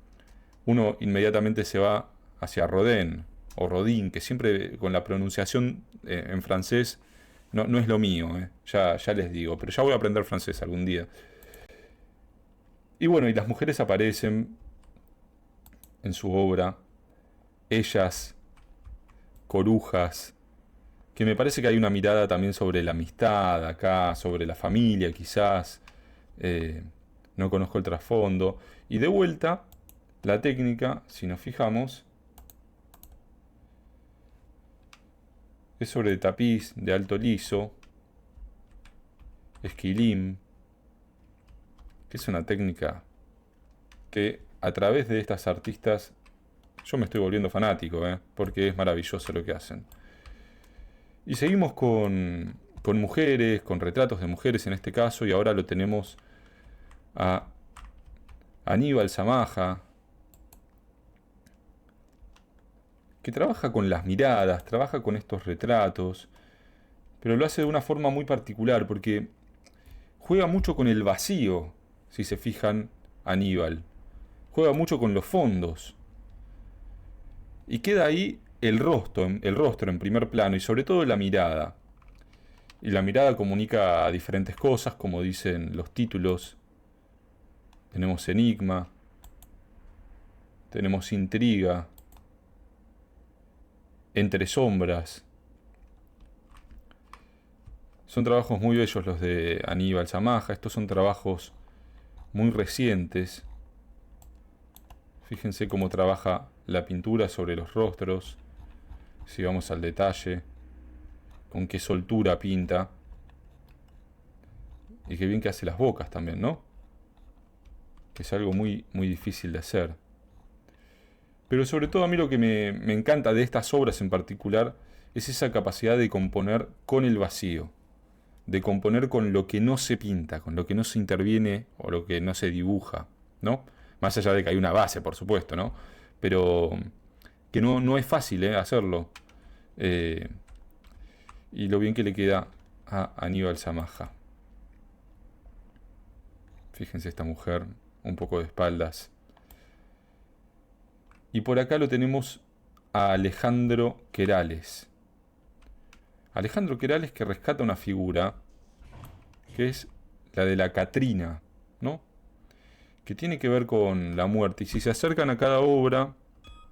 uno inmediatamente se va hacia Rodin o Rodin, que siempre con la pronunciación en francés no es lo mío, ya les digo, pero ya voy a aprender francés algún día. Y bueno, y las mujeres aparecen en su obra, ellas, corujas, que me parece que hay una mirada también sobre la amistad acá, sobre la familia quizás, eh, no conozco el trasfondo, y de vuelta, la técnica, si nos fijamos, es sobre tapiz de alto liso, esquilim, que es una técnica que a través de estas artistas yo me estoy volviendo fanático, porque es maravilloso lo que hacen. Y seguimos con mujeres, con retratos de mujeres en este caso, y ahora lo tenemos a Aníbal Samaja, que trabaja con las miradas, trabaja con estos retratos, pero lo hace de una forma muy particular, porque juega mucho con el vacío, si se fijan, Aníbal. Juega mucho con los fondos. Y queda ahí el rostro en primer plano y sobre todo la mirada. Y la mirada comunica diferentes cosas, como dicen los títulos. Tenemos enigma, tenemos intriga, entre sombras. Son trabajos muy bellos los de Aníbal Samaja. Estos son trabajos muy recientes. Fíjense cómo trabaja la pintura sobre los rostros. Si vamos al detalle, con qué soltura pinta. Y qué bien que hace las bocas también, ¿no? Que es algo muy, muy difícil de hacer. Pero sobre todo a mí lo que me encanta de estas obras en particular es esa capacidad de componer con el vacío. De componer con lo que no se pinta, con lo que no se interviene o lo que no se dibuja, ¿no? Más allá de que hay una base, por supuesto, ¿no? Pero que no es fácil hacerlo. Eh, y lo bien que le queda a Aníbal Samaja. Fíjense esta mujer, un poco de espaldas. Y por acá lo tenemos a Alejandro Querales. Alejandro Querales que rescata una figura que es la de la Catrina, ¿no? Que tiene que ver con la muerte. Y si se acercan a cada obra,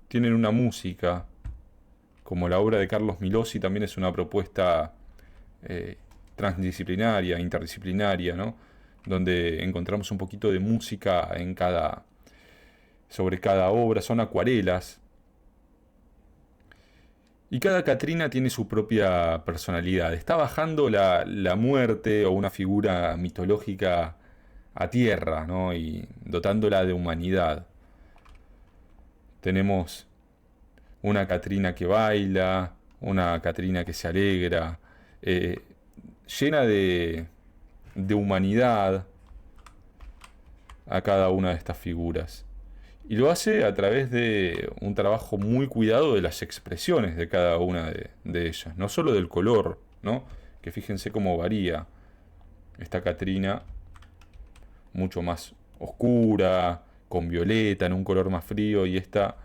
tienen una música, como la obra de Carlos Milossi también es una propuesta transdisciplinaria, interdisciplinaria, ¿no? Donde encontramos un poquito de música sobre cada obra, son acuarelas. Y cada Catrina tiene su propia personalidad. Está bajando la muerte o una figura mitológica a tierra, ¿no? Y dotándola de humanidad. Tenemos una Catrina que baila, una Catrina que se alegra, llena de humanidad a cada una de estas figuras. Y lo hace a través de un trabajo muy cuidado de las expresiones de cada una de ellas, no solo del color, ¿no? Que fíjense cómo varía. Esta Catrina mucho más oscura, con violeta, en un color más frío, y esta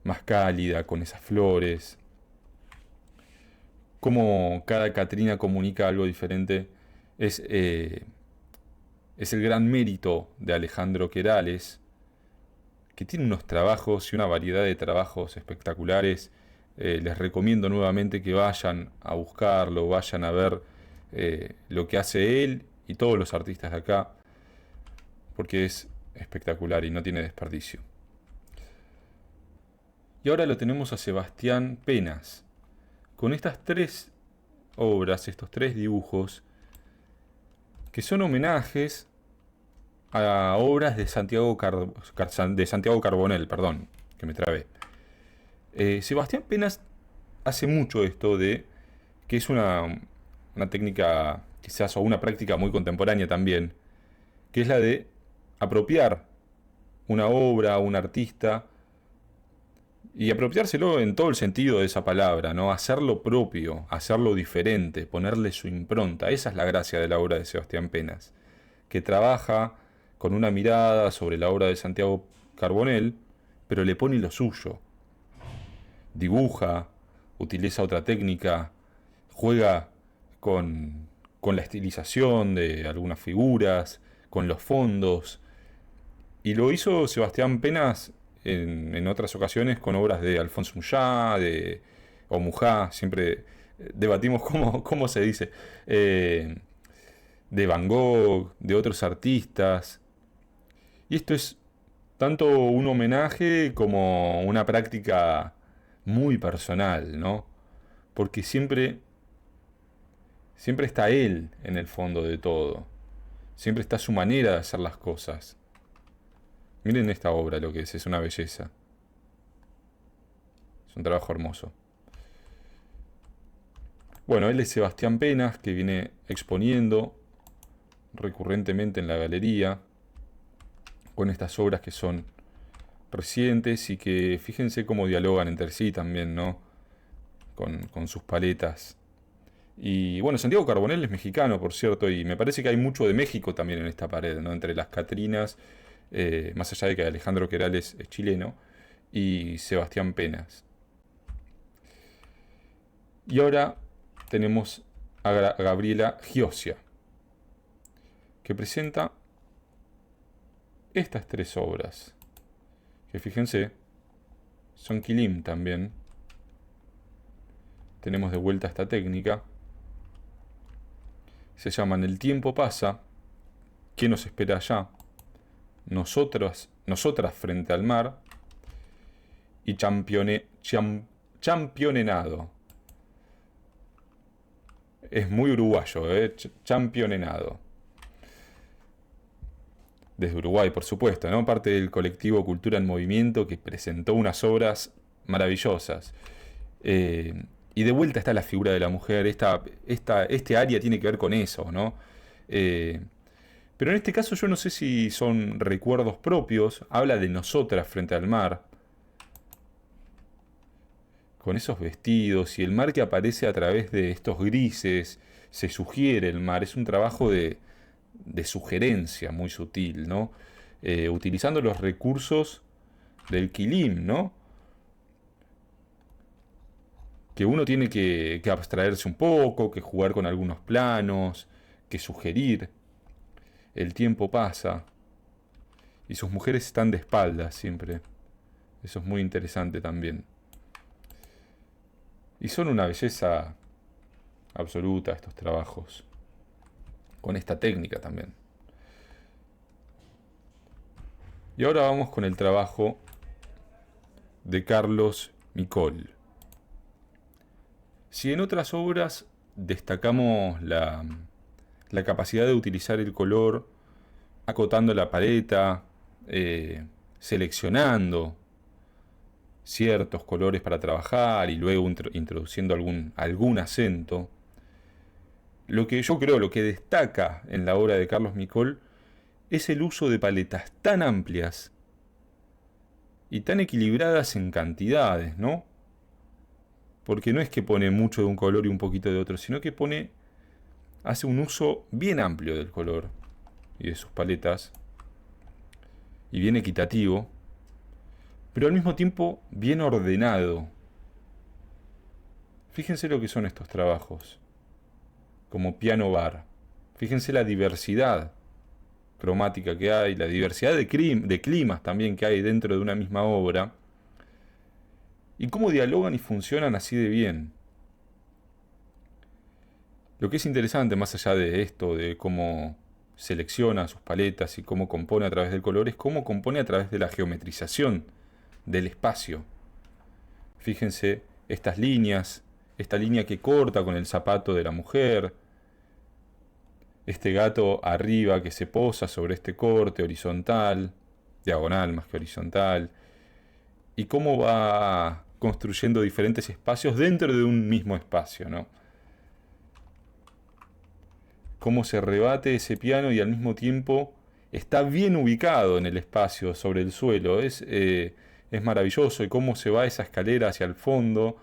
más cálida, con esas flores. Cómo cada Catrina comunica algo diferente es el gran mérito de Alejandro Querales, que tiene unos trabajos y una variedad de trabajos espectaculares. Les recomiendo nuevamente que vayan a buscarlo, vayan a ver lo que hace él y todos los artistas de acá, porque es espectacular y no tiene desperdicio. Y ahora lo tenemos a Sebastián Penas, con estas tres obras, estos tres dibujos, que son homenajes a obras de Santiago Carbonell, perdón, que me trabé. Sebastián Penas hace mucho esto de que es una técnica quizás o una práctica muy contemporánea también, que es la de apropiar una obra, un artista Y apropiárselo en todo el sentido de esa palabra, ¿no? Hacerlo propio, hacerlo diferente, ponerle su impronta. Esa es la gracia de la obra de Sebastián Penas, que trabaja con una mirada sobre la obra de Santiago Carbonell, pero le pone lo suyo. Dibuja, utiliza otra técnica, juega con la estilización de algunas figuras, con los fondos. Y lo hizo Sebastián Penas en otras ocasiones con obras de Alphonse Mucha, o Mucha, siempre debatimos cómo se dice, de Van Gogh, de otros artistas. Y esto es tanto un homenaje como una práctica muy personal, ¿no? Porque siempre está él en el fondo de todo. Siempre está su manera de hacer las cosas. Miren esta obra lo que es una belleza. Es un trabajo hermoso. Bueno, él es Sebastián Penas, que viene exponiendo recurrentemente en la galería con estas obras que son recientes y que fíjense cómo dialogan entre sí también, ¿no? Con sus paletas. Y bueno, Santiago Carbonell es mexicano, por cierto, y me parece que hay mucho de México también en esta pared, ¿no? Entre las Catrinas, más allá de que Alejandro Querales es chileno, y Sebastián Penas. Y ahora tenemos a Gabriela Giosia, que presenta estas tres obras, que fíjense, son Quilim también. Tenemos de vuelta esta técnica. Se llaman El tiempo pasa, ¿qué nos espera allá? Nosotras frente al mar y championenado. Es muy uruguayo, championenado. Desde Uruguay, por supuesto, ¿no? Parte del colectivo Cultura en Movimiento, que presentó unas obras maravillosas. Y de vuelta está la figura de la mujer. Este área tiene que ver con eso, ¿no? Pero en este caso yo no sé si son recuerdos propios. Habla de nosotras frente al mar, con esos vestidos y el mar que aparece a través de estos grises. Se sugiere el mar. Es un trabajo de sugerencia muy sutil, ¿no? Utilizando los recursos del quilim, ¿no? Que uno tiene que abstraerse un poco, que jugar con algunos planos, que sugerir. El tiempo pasa y sus mujeres están de espaldas siempre. Eso es muy interesante también. Y son una belleza absoluta estos trabajos, con esta técnica también. Y ahora vamos con el trabajo de Carlos Micol. Si en otras obras destacamos la capacidad de utilizar el color, acotando la paleta, seleccionando ciertos colores para trabajar y luego introduciendo algún acento, lo que destaca en la obra de Carlos Micol es el uso de paletas tan amplias y tan equilibradas en cantidades, ¿no? Porque no es que pone mucho de un color y un poquito de otro, sino que hace un uso bien amplio del color y de sus paletas, y bien equitativo, pero al mismo tiempo bien ordenado. Fíjense lo que son estos trabajos, como piano bar. Fíjense la diversidad cromática que hay, la diversidad de climas también que hay dentro de una misma obra, y cómo dialogan y funcionan así de bien. Lo que es interesante, más allá de esto, de cómo selecciona sus paletas y cómo compone a través del color, es cómo compone a través de la geometrización del espacio. Fíjense estas líneas, esta línea que corta con el zapato de la mujer, este gato arriba que se posa sobre este corte horizontal, diagonal más que horizontal, y cómo va construyendo diferentes espacios dentro de un mismo espacio, ¿no? Cómo se rebate ese piano y al mismo tiempo está bien ubicado en el espacio, sobre el suelo. es maravilloso, y cómo se va esa escalera hacia el fondo,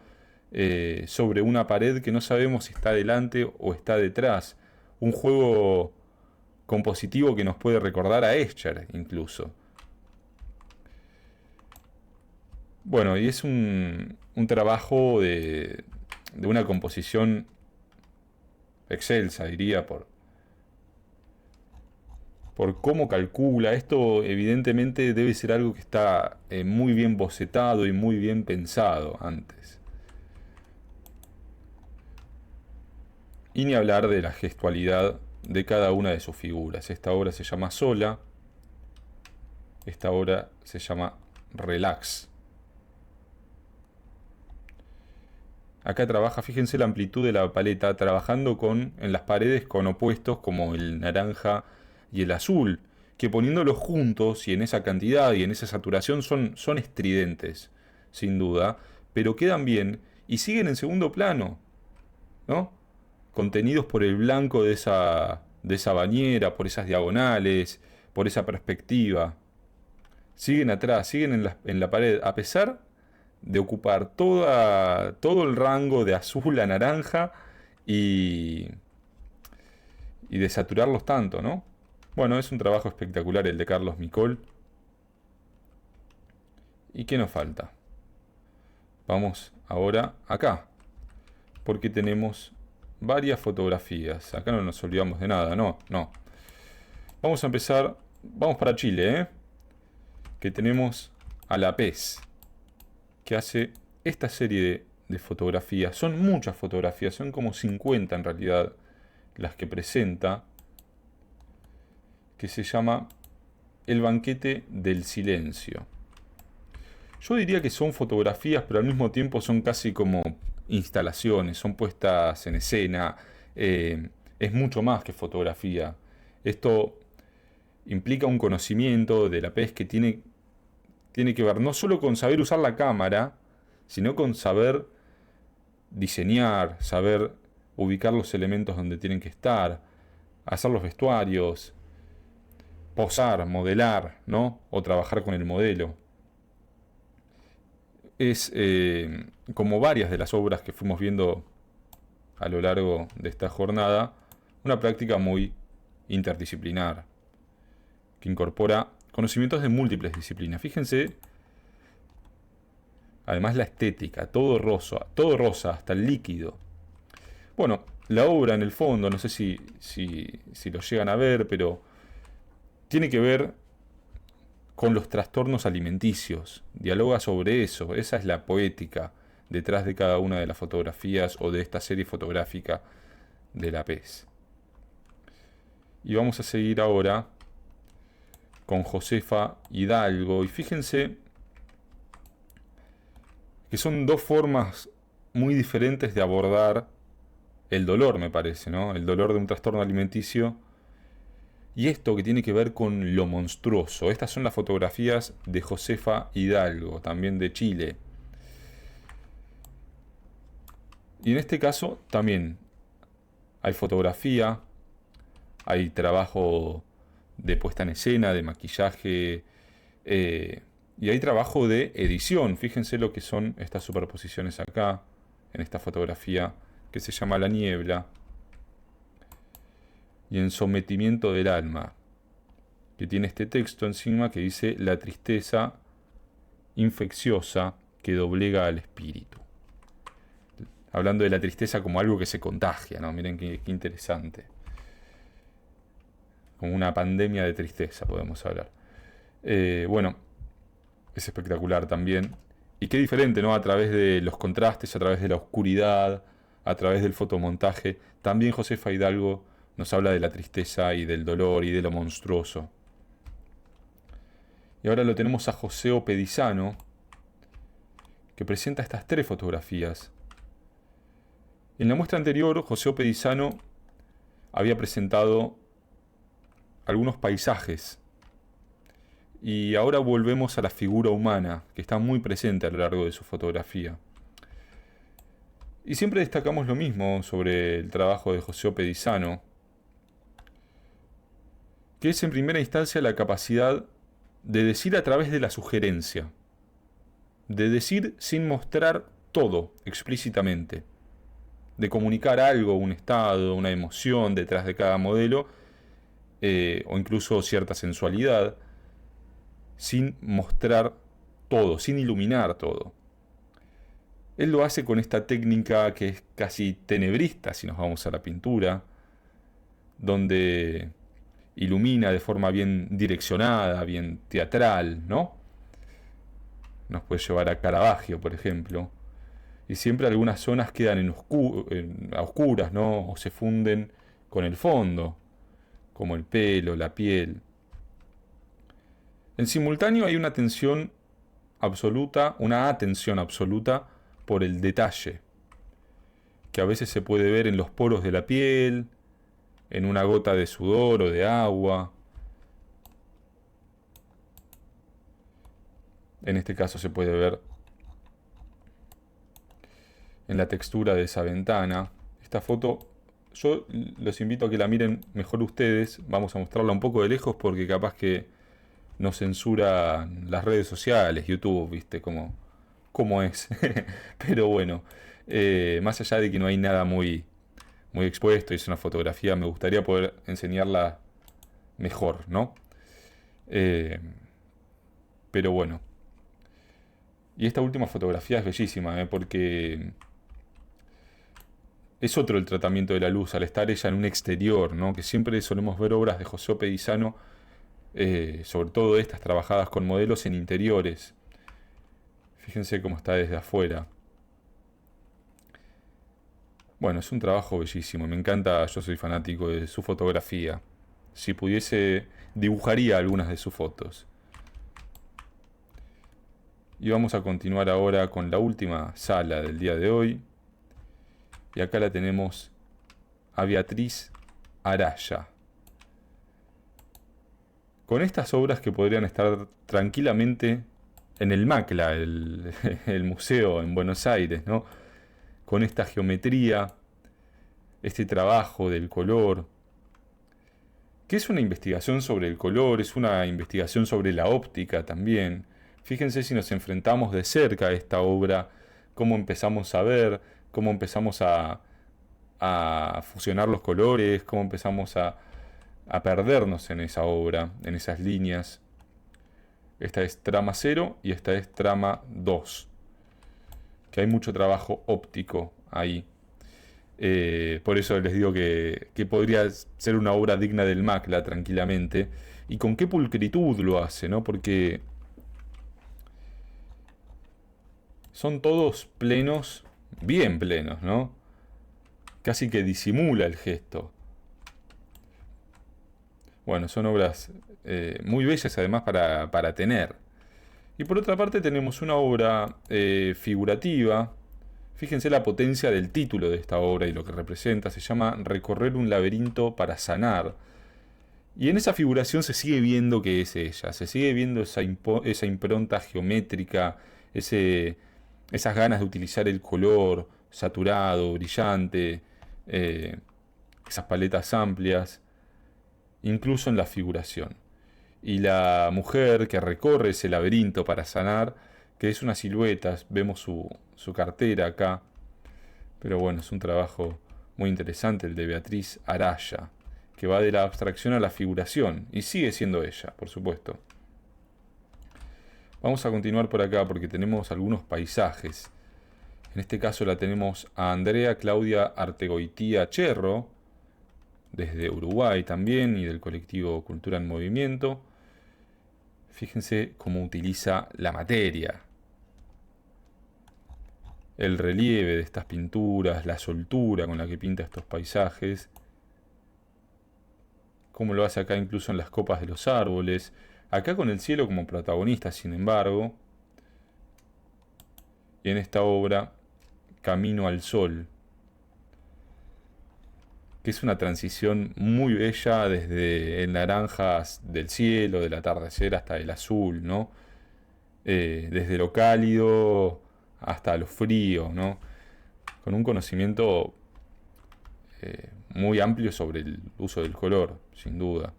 sobre una pared que no sabemos si está delante o está detrás. Un juego compositivo que nos puede recordar a Escher incluso. Bueno, y es un trabajo de una composición excelsa, diría, por cómo calcula. Esto evidentemente debe ser algo que está muy bien bocetado y muy bien pensado antes. Y ni hablar de la gestualidad de cada una de sus figuras. Esta obra se llama Sola, esta obra se llama Relax. Acá trabaja, fíjense la amplitud de la paleta, trabajando en las paredes con opuestos como el naranja y el azul, que poniéndolos juntos y en esa cantidad y en esa saturación son estridentes, sin duda, pero quedan bien y siguen en segundo plano, ¿no? Contenidos por el blanco de esa bañera, por esas diagonales, por esa perspectiva. Siguen atrás, siguen en la pared, a pesar de ocupar todo el rango de azul a naranja y, y de saturarlos tanto, ¿no? Bueno, es un trabajo espectacular el de Carlos Micol. ¿Y qué nos falta? Vamos ahora acá, porque tenemos varias fotografías. Acá no nos olvidamos de nada, no, no. Vamos a empezar, vamos para Chile, ¿eh? Que tenemos a La Pez, que hace esta serie de fotografías. Son muchas fotografías, son como 50 en realidad las que presenta, que se llama El banquete del silencio. Yo diría que son fotografías, pero al mismo tiempo son casi como instalaciones, son puestas en escena, es mucho más que fotografía. Esto implica un conocimiento de La Pez que tiene que ver no solo con saber usar la cámara, sino con saber diseñar, saber ubicar los elementos donde tienen que estar, hacer los vestuarios, posar, modelar, ¿no? O trabajar con el modelo. Es como varias de las obras que fuimos viendo a lo largo de esta jornada, una práctica muy interdisciplinar, que incorpora conocimientos de múltiples disciplinas. Fíjense, además la estética, todo rosa, hasta el líquido. Bueno, la obra en el fondo, no sé si lo llegan a ver, pero tiene que ver con los trastornos alimenticios. Dialoga sobre eso, esa es la poética detrás de cada una de las fotografías o de esta serie fotográfica de La Pez. Y vamos a seguir ahora con Josefa Hidalgo. Y fíjense que son dos formas muy diferentes de abordar el dolor, me parece, ¿no? El dolor de un trastorno alimenticio y esto que tiene que ver con lo monstruoso. Estas son las fotografías de Josefa Hidalgo, también de Chile. Y en este caso también hay fotografía, hay trabajo de puesta en escena, de maquillaje, y hay trabajo de edición. Fíjense lo que son estas superposiciones acá, en esta fotografía que se llama La Niebla, y en Sometimiento del Alma, que tiene este texto encima que dice la tristeza infecciosa que doblega al espíritu. Hablando de la tristeza como algo que se contagia, ¿no? Miren qué interesante. Como una pandemia de tristeza podemos hablar. Bueno, es espectacular también. Y qué diferente, ¿no? A través de los contrastes, a través de la oscuridad, a través del fotomontaje. También Josefa Hidalgo nos habla de la tristeza y del dolor y de lo monstruoso. Y ahora lo tenemos a José Pedizano, que presenta estas tres fotografías. En la muestra anterior, José Pedizano había presentado algunos paisajes. Y ahora volvemos a la figura humana, que está muy presente a lo largo de su fotografía. Y siempre destacamos lo mismo sobre el trabajo de José Pedizano, que es en primera instancia la capacidad de decir a través de la sugerencia. de decir sin mostrar todo explícitamente, de comunicar algo, un estado, una emoción detrás de cada modelo, o incluso cierta sensualidad, sin mostrar todo, sin iluminar todo. Él lo hace con esta técnica que es casi tenebrista, si nos vamos a la pintura, donde ilumina de forma bien direccionada, bien teatral, ¿no? Nos puede llevar a Caravaggio, por ejemplo. Y siempre algunas zonas quedan a oscuras, ¿no? O se funden con el fondo, como el pelo, la piel. En simultáneo hay una atención absoluta por el detalle, que a veces se puede ver en los poros de la piel, en una gota de sudor o de agua. En este caso se puede ver en la textura de esa ventana. Esta foto, yo los invito a que la miren mejor ustedes. Vamos a mostrarla un poco de lejos porque capaz que nos censura las redes sociales, YouTube, ¿viste? Como es. Pero bueno, más allá de que no hay nada muy expuesto y es una fotografía, me gustaría poder enseñarla mejor, ¿no? Eh, pero bueno. Y esta última fotografía es bellísima, porque es otro el tratamiento de la luz al estar ella en un exterior, ¿no? Que siempre solemos ver obras de José Pedizano, sobre todo estas trabajadas con modelos en interiores. Fíjense cómo está desde afuera. Bueno, es un trabajo bellísimo, me encanta, yo soy fanático de su fotografía. Si pudiese, dibujaría algunas de sus fotos. Y vamos a continuar ahora con la última sala del día de hoy. Y acá la tenemos a Beatriz Araya. Con estas obras que podrían estar tranquilamente en el MACLA, el museo en Buenos Aires, ¿no? Con esta geometría, este trabajo del color, que es una investigación sobre el color, es una investigación sobre la óptica también. Fíjense si nos enfrentamos de cerca a esta obra, cómo empezamos a ver, cómo empezamos a fusionar los colores, cómo empezamos a perdernos en esa obra, en esas líneas. Esta es trama 0 y esta es trama 2, que hay mucho trabajo óptico ahí. Por eso les digo que podría ser una obra digna del MACLA tranquilamente. Y con qué pulcritud lo hace, ¿no? Porque son todos plenos, bien plenos, ¿no? Casi que disimula el gesto. Bueno, son obras muy bellas además para tener. Y por otra parte tenemos una obra figurativa. Fíjense la potencia del título de esta obra y lo que representa. Se llama Recorrer un laberinto para sanar. Y en esa figuración se sigue viendo que es ella. Se sigue viendo esa impronta geométrica, esas ganas de utilizar el color saturado, brillante, esas paletas amplias, incluso en la figuración. Y la mujer que recorre ese laberinto para sanar, que es una silueta, vemos su cartera acá, pero bueno, es un trabajo muy interesante el de Beatriz Araya, que va de la abstracción a la figuración, y sigue siendo ella, por supuesto. Vamos a continuar por acá porque tenemos algunos paisajes. En este caso la tenemos a Andrea Claudia Artegoitía Cherro, desde Uruguay también, y del colectivo Cultura en Movimiento. Fíjense cómo utiliza la materia, el relieve de estas pinturas, la soltura con la que pinta estos paisajes, cómo lo hace acá incluso en las copas de los árboles, acá con el cielo como protagonista, sin embargo, y en esta obra, Camino al Sol, que es una transición muy bella desde el naranja del cielo, del atardecer, hasta el azul, ¿no? Desde lo cálido hasta lo frío, ¿no? Con un conocimiento muy amplio sobre el uso del color, sin duda,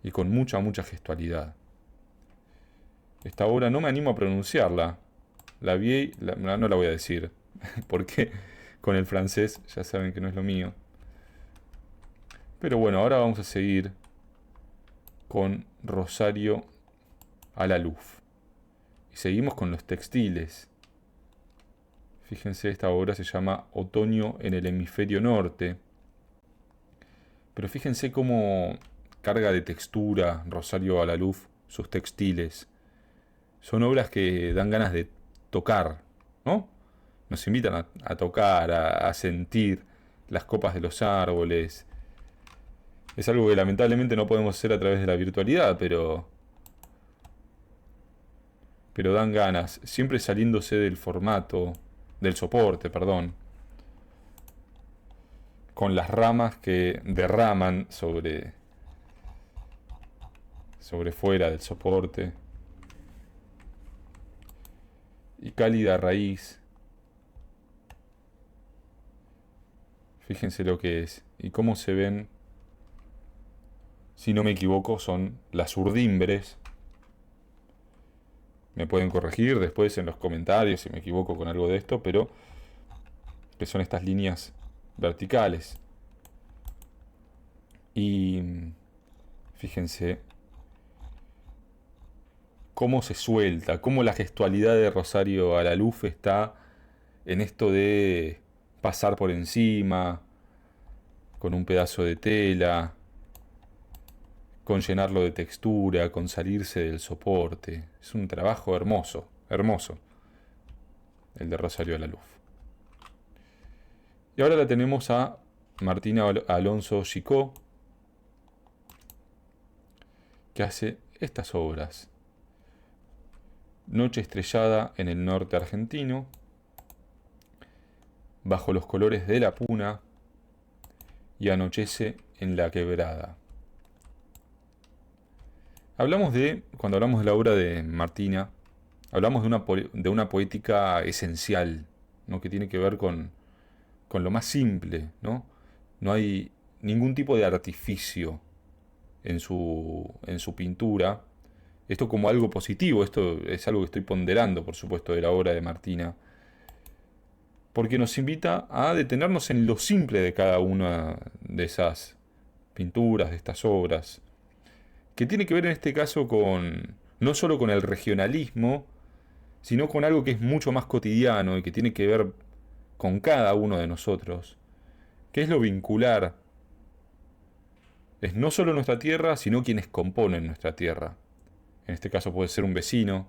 y con mucha gestualidad. Esta obra no me animo a pronunciarla, La vieille, no la voy a decir, porque con el francés ya saben que no es lo mío. Pero bueno, ahora vamos a seguir con Rosario a la luz. Y seguimos con los textiles. Fíjense, esta obra se llama Otoño en el hemisferio norte. Pero fíjense cómo carga de textura Rosario a la luz sus textiles. Son obras que dan ganas de tocar, ¿no? Nos invitan a tocar, a sentir las copas de los árboles. Es algo que lamentablemente no podemos hacer a través de la virtualidad, pero dan ganas, siempre saliéndose del formato, del soporte, perdón, con las ramas que derraman sobre fuera del soporte, y cálida raíz. Fíjense lo que es y cómo se ven, si no me equivoco, son las urdimbres. Me pueden corregir después en los comentarios si me equivoco con algo de esto, pero que son estas líneas verticales. Y fíjense cómo se suelta, cómo la gestualidad de Rosario a la luz está en esto de pasar por encima, con un pedazo de tela, con llenarlo de textura, con salirse del soporte. Es un trabajo hermoso, hermoso, el de Rosario a la luz. Y ahora la tenemos a Martina Alonso Chicó, que hace estas obras. Noche estrellada en el norte argentino, Bajo los colores de la puna y Anochece en la quebrada. Cuando hablamos de la obra de Martina, hablamos de una poética esencial, ¿no? Que tiene que ver con lo más simple, ¿no? No hay ningún tipo de artificio en su pintura. Esto como algo positivo, esto es algo que estoy ponderando, por supuesto, de la obra de Martina, porque nos invita a detenernos en lo simple de cada una de esas pinturas, de estas obras, que tiene que ver en este caso no solo con el regionalismo, sino con algo que es mucho más cotidiano y que tiene que ver con cada uno de nosotros, que es lo vincular. Es no solo nuestra tierra, sino quienes componen nuestra tierra. En este caso puede ser un vecino,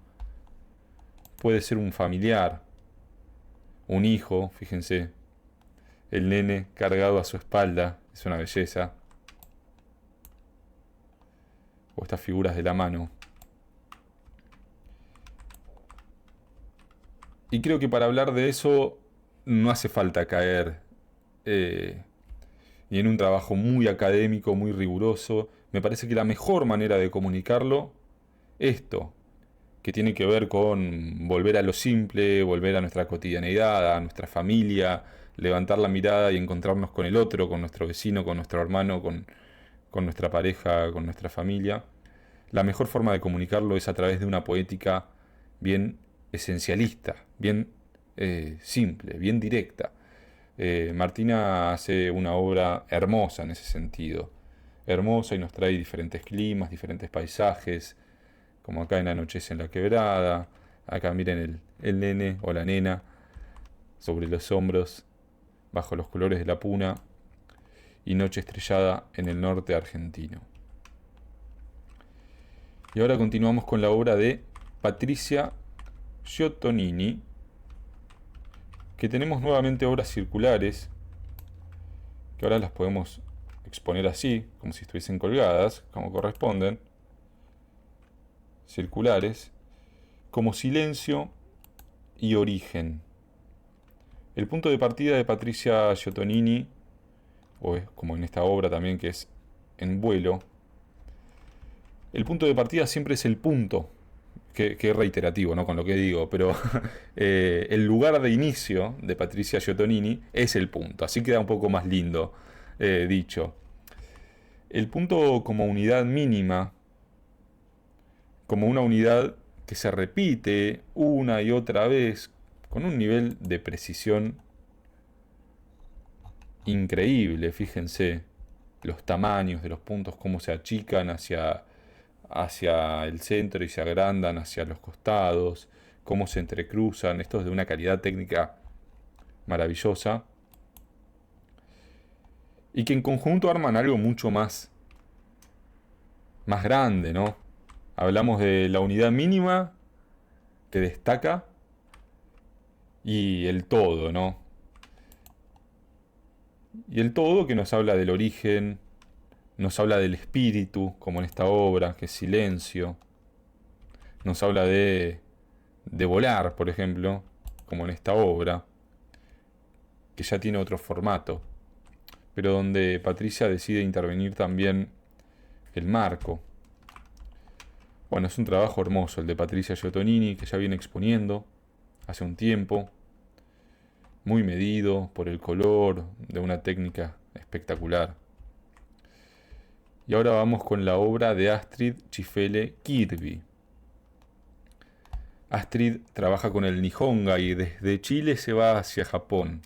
puede ser un familiar, un hijo, fíjense, el nene cargado a su espalda, es una belleza. O estas figuras de la mano. Y creo que para hablar de eso no hace falta caer y en un trabajo muy académico, muy riguroso. Me parece que la mejor manera de comunicarlo, esto, que tiene que ver con volver a lo simple, volver a nuestra cotidianeidad, a nuestra familia, levantar la mirada y encontrarnos con el otro, con nuestro vecino, con nuestro hermano, con nuestra pareja, con nuestra familia. La mejor forma de comunicarlo es a través de una poética bien esencialista, bien simple, bien directa. Martina hace una obra hermosa en ese sentido. Hermosa y nos trae diferentes climas, diferentes paisajes, como acá en Anochece en la quebrada. Acá miren el nene o la nena sobre los hombros, bajo los colores de la puna, y Noche estrellada en el norte argentino. Y ahora continuamos con la obra de Patricia Giotonini, que tenemos nuevamente obras circulares, que ahora las podemos exponer así, como si estuviesen colgadas, como corresponden, circulares, como Silencio y Origen. El punto de partida de Patricia Giotonini, o es como en esta obra también que es En vuelo, el punto de partida siempre es el punto, que es reiterativo, ¿no? Con lo que digo, pero el lugar de inicio de Patricia Giotonini es el punto, así queda un poco más lindo dicho. El punto como unidad mínima, como una unidad que se repite una y otra vez con un nivel de precisión increíble. Fíjense los tamaños de los puntos, cómo se achican hacia el centro y se agrandan hacia los costados, cómo se entrecruzan. Esto es de una calidad técnica maravillosa y que en conjunto arman algo mucho más grande, ¿no? Hablamos de la unidad mínima que destaca y el todo, ¿no? Y el todo que nos habla del origen, nos habla del espíritu, como en esta obra, que es silencio. Nos habla de volar, por ejemplo, como en esta obra, que ya tiene otro formato, pero donde Patricia decide intervenir también el marco. Bueno, es un trabajo hermoso el de Patricia Giotonini, que ya viene exponiendo hace un tiempo, muy medido por el color, de una técnica espectacular. Y ahora vamos con la obra de Astrid Chifele Kirby. Astrid trabaja con el Nihonga y desde Chile se va hacia Japón.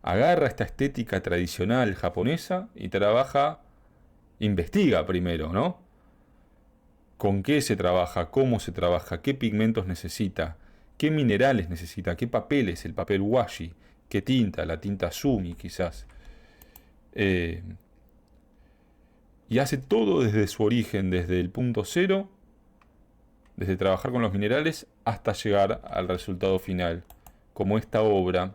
Agarra esta estética tradicional japonesa y investiga primero, ¿no? ¿Con qué se trabaja? ¿Cómo se trabaja? ¿Qué pigmentos necesita? ¿Qué minerales necesita? ¿Qué papeles? El papel washi. ¿Qué tinta? La tinta sumi, quizás. Y hace todo desde su origen, desde el punto cero, desde trabajar con los minerales hasta llegar al resultado final. Como esta obra,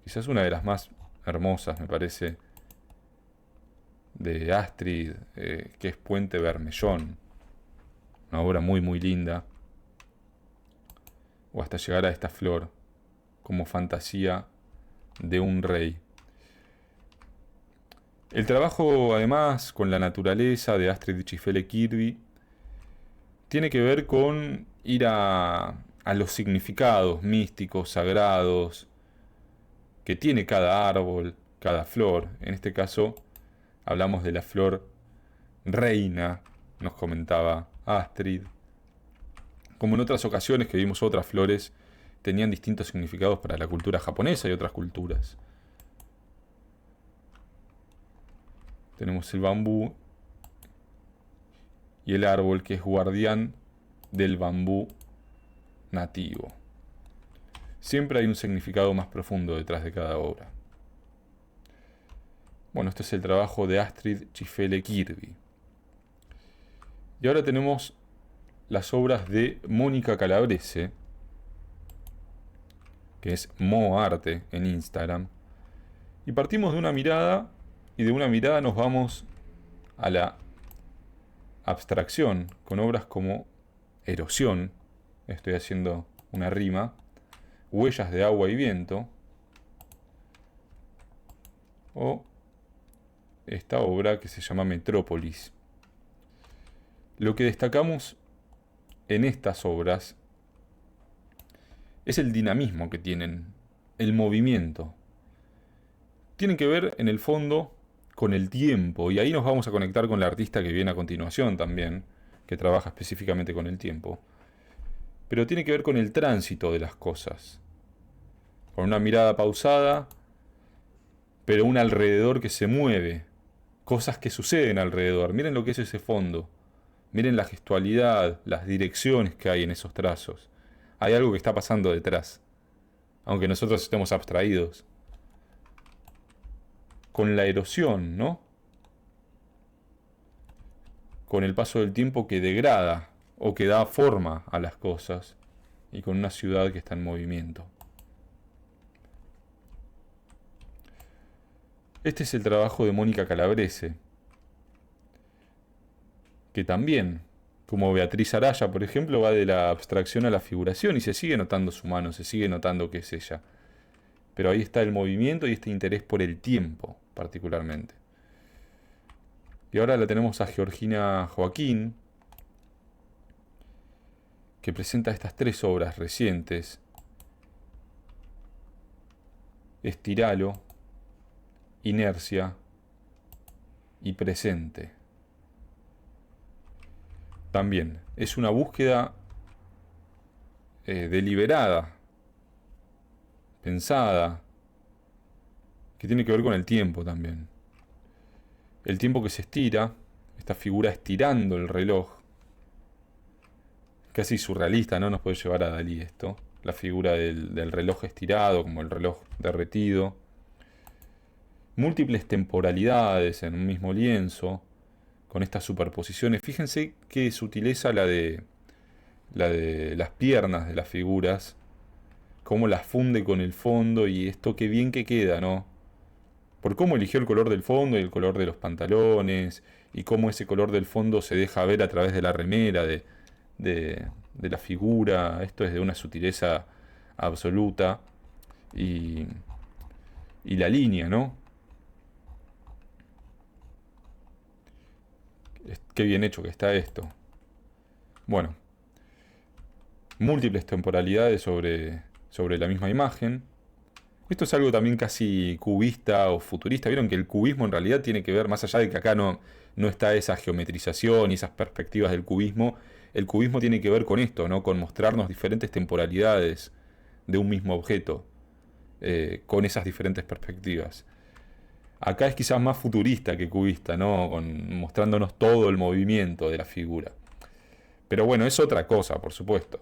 quizás una de las más hermosas, me parece, de Astrid, que es Puente Bermellón. Una obra muy muy linda. O hasta llegar a esta flor, como fantasía de un rey. El trabajo, además, con la naturaleza de Astrid Chifele Kirby tiene que ver con ir a los significados místicos, sagrados, que tiene cada árbol, cada flor. En este caso, hablamos de la flor reina, nos comentaba Astrid. Como en otras ocasiones que vimos otras flores, tenían distintos significados para la cultura japonesa y otras culturas. Tenemos el bambú y el árbol que es guardián del bambú nativo. Siempre hay un significado más profundo detrás de cada obra. Bueno, este es el trabajo de Astrid Chifele Kirby. Y ahora tenemos las obras de Mónica Calabrese, que es Mo Arte en Instagram. Y partimos de una mirada, y de una mirada nos vamos a la abstracción, con obras como Erosión, estoy haciendo una rima, Huellas de agua y viento, o esta obra que se llama Metrópolis. Lo que destacamos en estas obras es el dinamismo que tienen, el movimiento. Tienen que ver, en el fondo, con el tiempo, y ahí nos vamos a conectar con la artista que viene a continuación también, que trabaja específicamente con el tiempo. Pero tiene que ver con el tránsito de las cosas, con una mirada pausada, pero un alrededor que se mueve, cosas que suceden alrededor. Miren lo que es ese fondo, miren la gestualidad, las direcciones que hay en esos trazos. Hay algo que está pasando detrás, aunque nosotros estemos abstraídos. Con la erosión, ¿no? Con el paso del tiempo que degrada o que da forma a las cosas, y con una ciudad que está en movimiento. Este es el trabajo de Mónica Calabrese, que también, como Beatriz Araya, por ejemplo, va de la abstracción a la figuración y se sigue notando su mano, se sigue notando que es ella. Pero ahí está el movimiento y este interés por el tiempo, particularmente. Y ahora la tenemos a Georgina Joaquín, que presenta estas tres obras recientes: Estiralo, Inercia y Presente. también es una búsqueda deliberada, pensada, que tiene que ver con el tiempo también. El tiempo que se estira, esta figura estirando el reloj, casi surrealista, ¿no? Nos puede llevar a Dalí esto. La figura del reloj estirado, como el reloj derretido. Múltiples temporalidades en un mismo lienzo, con estas superposiciones. Fíjense qué sutileza la de las piernas de las figuras, cómo las funde con el fondo y esto qué bien que queda, ¿no? Por cómo eligió el color del fondo y el color de los pantalones, y cómo ese color del fondo se deja ver a través de la remera, de la figura. Esto es de una sutileza absoluta. Y, y la línea, ¿no? Qué bien hecho que está esto. Bueno, múltiples temporalidades sobre la misma imagen. Esto es algo también casi cubista o futurista. Vieron que el cubismo en realidad tiene que ver, más allá de que acá no está esa geometrización y esas perspectivas del cubismo, el cubismo tiene que ver con esto, ¿no? Con mostrarnos diferentes temporalidades de un mismo objeto, con esas diferentes perspectivas. Acá es quizás más futurista que cubista, ¿no? Mostrándonos todo el movimiento de la figura. Pero bueno, es otra cosa, por supuesto.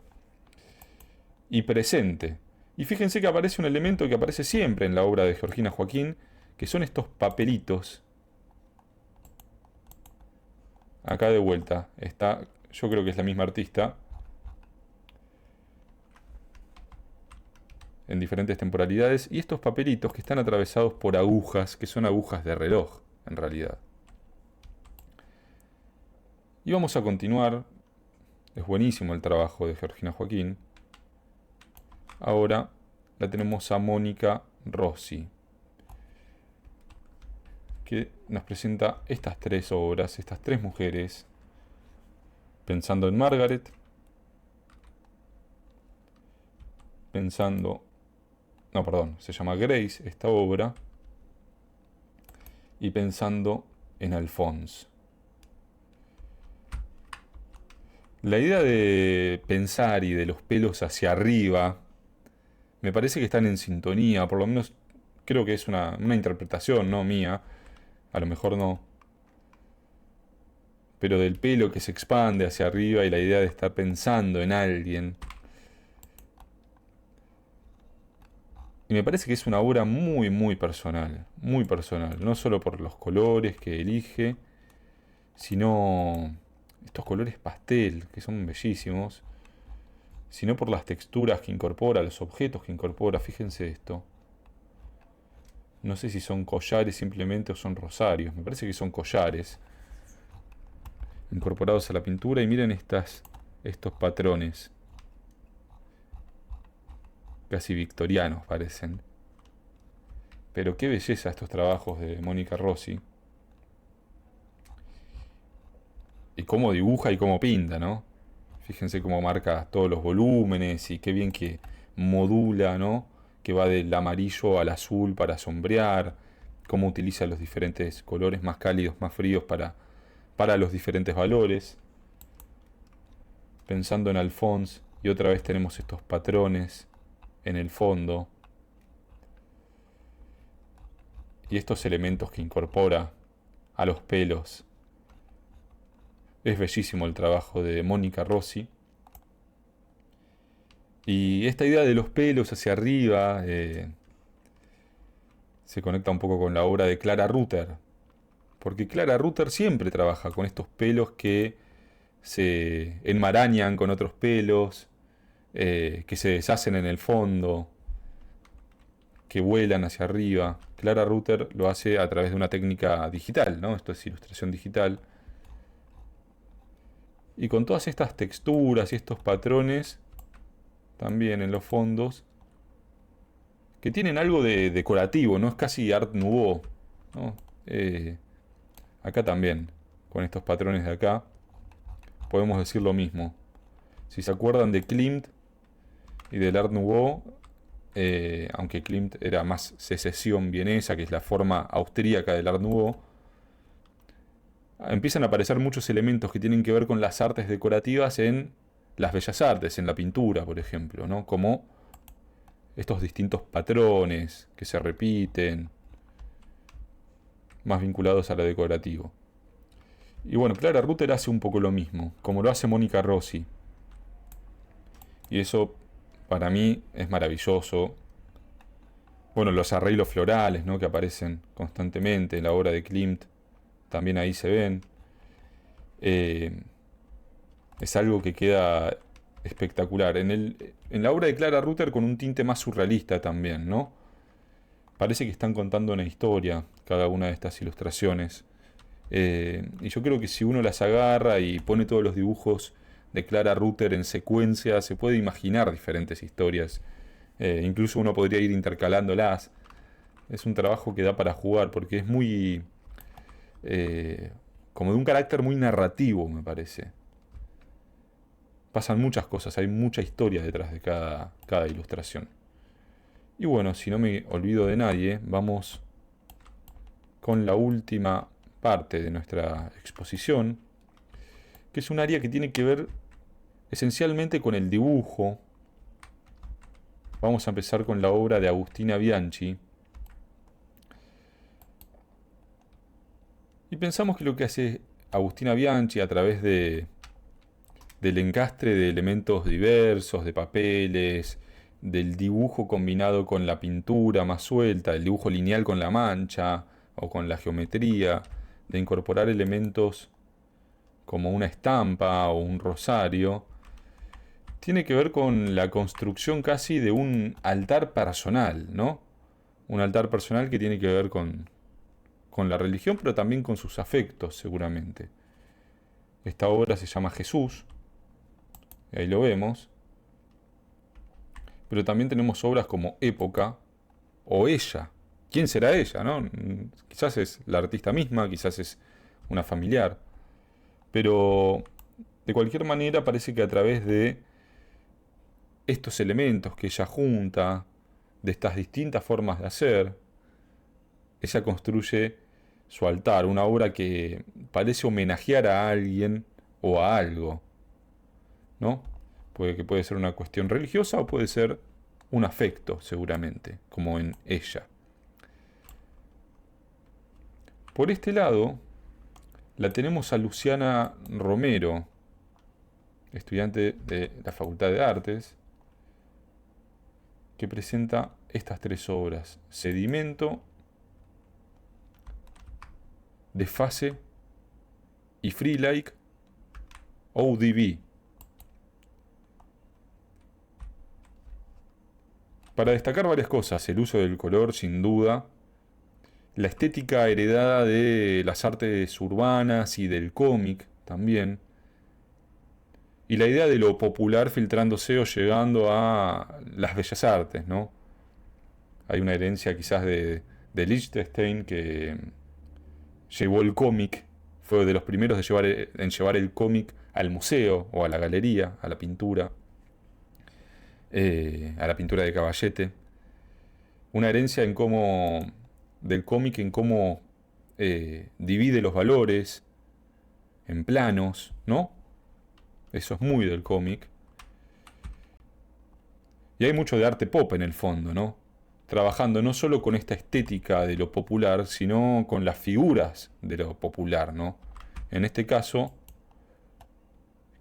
Y presente. Y fíjense que aparece un elemento que aparece siempre en la obra de Georgina Joaquín, que son estos papelitos. Acá de vuelta está, yo creo que es la misma artista, en diferentes temporalidades, y estos papelitos que están atravesados por agujas, que son agujas de reloj, en realidad. Y vamos a continuar. Es buenísimo el trabajo de Georgina Joaquín. Ahora la tenemos a Mónica Rossi, que nos presenta estas tres obras, estas tres mujeres, pensando en Margaret, pensando... No, perdón, se llama Grace esta obra, y pensando en Alphonse. La idea de pensar y de los pelos hacia arriba me parece que están en sintonía, por lo menos creo que es una interpretación, no mía, a lo mejor no, pero del pelo que se expande hacia arriba y la idea de estar pensando en alguien. Y me parece que es una obra muy personal, no solo por los colores que elige, sino estos colores pastel, que son bellísimos, sino por las texturas que incorpora, los objetos que incorpora. Fíjense esto. No sé si son collares simplemente o son rosarios. Me parece que son collares incorporados a la pintura. Y miren estos patrones. Casi victorianos parecen. Pero qué belleza estos trabajos de Mónica Rossi. Y cómo dibuja y cómo pinta, ¿no? Fíjense cómo marca todos los volúmenes y qué bien que modula, ¿no? Que va del amarillo al azul para sombrear, cómo utiliza los diferentes colores más cálidos, más fríos para los diferentes valores. Pensando en Alphonse, y otra vez tenemos estos patrones en el fondo y estos elementos que incorpora a los pelos. Es bellísimo el trabajo de Mónica Rossi. Y esta idea de los pelos hacia arriba se conecta un poco con la obra de Clara Rutter. Porque Clara Rutter siempre trabaja con estos pelos que se enmarañan con otros pelos, que se deshacen en el fondo, que vuelan hacia arriba. Clara Rutter lo hace a través de una técnica digital, ¿no? Esto es ilustración digital. Y con todas estas texturas y estos patrones, también en los fondos, que tienen algo de decorativo, ¿no? Es casi Art Nouveau, ¿no? Acá también, con estos patrones de acá, podemos decir lo mismo. Si se acuerdan de Klimt y del Art Nouveau, aunque Klimt era más secesión vienesa, que es la forma austríaca del Art Nouveau, empiezan a aparecer muchos elementos que tienen que ver con las artes decorativas en las bellas artes, en la pintura, por ejemplo, ¿no? Como estos distintos patrones que se repiten, más vinculados a lo decorativo. Y bueno, Clara Rutter hace un poco lo mismo, como lo hace Mónica Rossi. Y eso para mí es maravilloso. Bueno, los arreglos florales, ¿no?, que aparecen constantemente en la obra de Klimt, también ahí se ven. Eh, es algo que queda espectacular. En la obra de Clara Rutter con un tinte más surrealista también, ¿no? Parece que están contando una historia cada una de estas ilustraciones. Y yo creo que si uno las agarra y pone todos los dibujos de Clara Rutter en secuencia, se puede imaginar diferentes historias. Incluso uno podría ir intercalándolas. Es un trabajo que da para jugar porque es muy... como de un carácter muy narrativo, me parece. Pasan muchas cosas, hay mucha historia detrás de cada ilustración. Y bueno, si no me olvido de nadie, vamos con la última parte de nuestra exposición, que es un área que tiene que ver esencialmente con el dibujo. Vamos a empezar con la obra de Agustina Bianchi. Y pensamos que lo que hace Agustina Bianchi a través del encastre de elementos diversos, de papeles, del dibujo combinado con la pintura más suelta, el dibujo lineal con la mancha o con la geometría, de incorporar elementos como una estampa o un rosario, tiene que ver con la construcción casi de un altar personal, ¿no? Un altar personal que tiene que ver con la religión, pero también con sus afectos, seguramente. Esta obra se llama Jesús, ahí lo vemos, pero también tenemos obras como Época o Ella. ¿Quién será ella, no? Quizás es la artista misma, quizás es una familiar, pero de cualquier manera parece que a través de estos elementos que ella junta, de estas distintas formas de hacer, ella construye su altar, una obra que parece homenajear a alguien o a algo, ¿no? Puede ser una cuestión religiosa o puede ser un afecto, seguramente, como en ella. Por este lado, la tenemos a Luciana Romero, estudiante de la Facultad de Artes, que presenta estas tres obras: Sedimento, Desfase y Free Like ODB. Para destacar varias cosas: el uso del color, sin duda, la estética heredada de las artes urbanas y del cómic también, y la idea de lo popular filtrándose o llegando a las bellas artes, ¿no? Hay una herencia quizás de Liechtenstein, que llevó el cómic, fue de los primeros en llevar el cómic al museo o a la galería, a la pintura de Caballete. Una herencia en cómo, del cómic, en cómo divide los valores en planos, ¿no? Eso es muy del cómic. Y hay mucho de arte pop en el fondo, ¿no? Trabajando no solo con esta estética de lo popular, sino con las figuras de lo popular, ¿no? En este caso,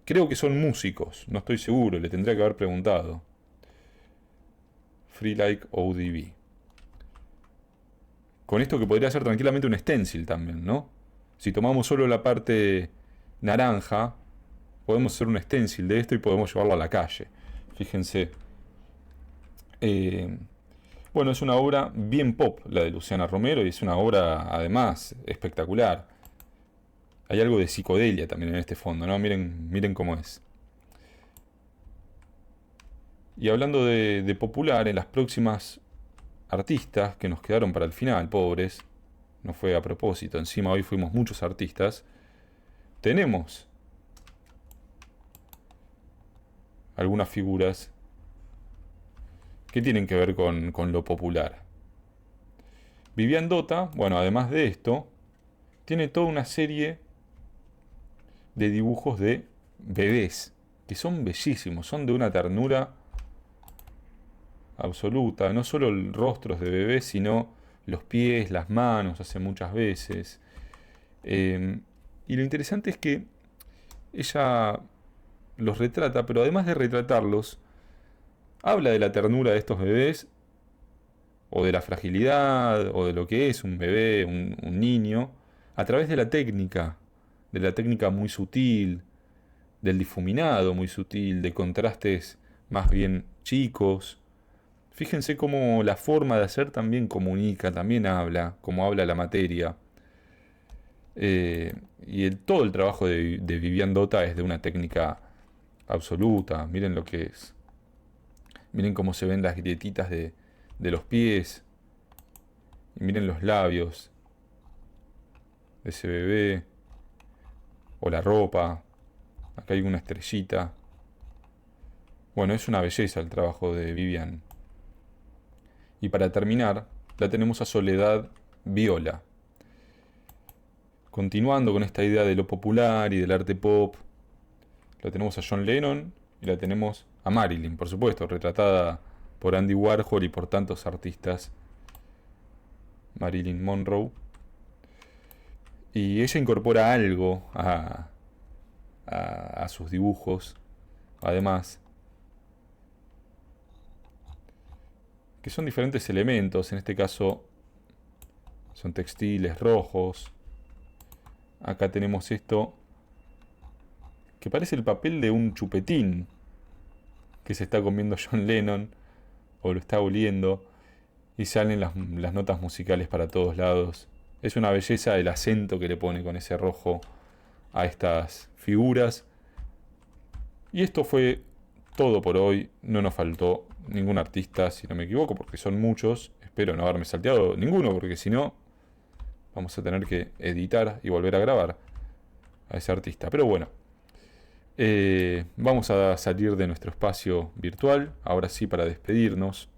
creo que son músicos, no estoy seguro, le tendría que haber preguntado. Free Like ODB. Con esto que podría ser tranquilamente un stencil también, ¿no? Si tomamos solo la parte naranja, podemos hacer un stencil de esto y podemos llevarlo a la calle. Fíjense. Bueno, es una obra bien pop, la de Luciana Romero, y es una obra, además, espectacular. Hay algo de psicodelia también en este fondo, ¿no? Miren cómo es. Y hablando de popular, en las próximas artistas que nos quedaron para el final, pobres, no fue a propósito, encima hoy fuimos muchos artistas, tenemos algunas figuras que tienen que ver con lo popular. Vivian Dota, bueno, además de esto, tiene toda una serie de dibujos de bebés, que son bellísimos, son de una ternura absoluta. No solo el rostros de bebés, sino los pies, las manos, hace muchas veces. Eh, y lo interesante es que ella los retrata, pero además de retratarlos, habla de la ternura de estos bebés, o de la fragilidad, o de lo que es un bebé, un niño, a través de la técnica muy sutil, del difuminado muy sutil, de contrastes más bien chicos. Fíjense cómo la forma de hacer también comunica, también habla, como habla la materia. Todo el trabajo de Vivian Dota es de una técnica absoluta. Miren lo que es. Miren cómo se ven las grietitas de los pies. Y miren los labios de ese bebé. O la ropa. Acá hay una estrellita. Bueno, es una belleza el trabajo de Vivian. Y para terminar, la tenemos a Soledad Viola. Continuando con esta idea de lo popular y del arte pop, la tenemos a John Lennon y la tenemos a Marilyn, por supuesto, retratada por Andy Warhol y por tantos artistas. Marilyn Monroe. Y ella incorpora algo a sus dibujos, además, que son diferentes elementos. En este caso son textiles rojos. Acá tenemos esto que parece el papel de un chupetín que se está comiendo John Lennon o lo está oliendo, y salen las notas musicales para todos lados. Es una belleza el acento que le pone con ese rojo a estas figuras. Y esto fue todo por hoy. No nos faltó ningún artista, si no me equivoco, porque son muchos. Espero no haberme salteado ninguno, porque si no vamos a tener que editar y volver a grabar a ese artista. Pero bueno, vamos a salir de nuestro espacio virtual, ahora sí, para despedirnos.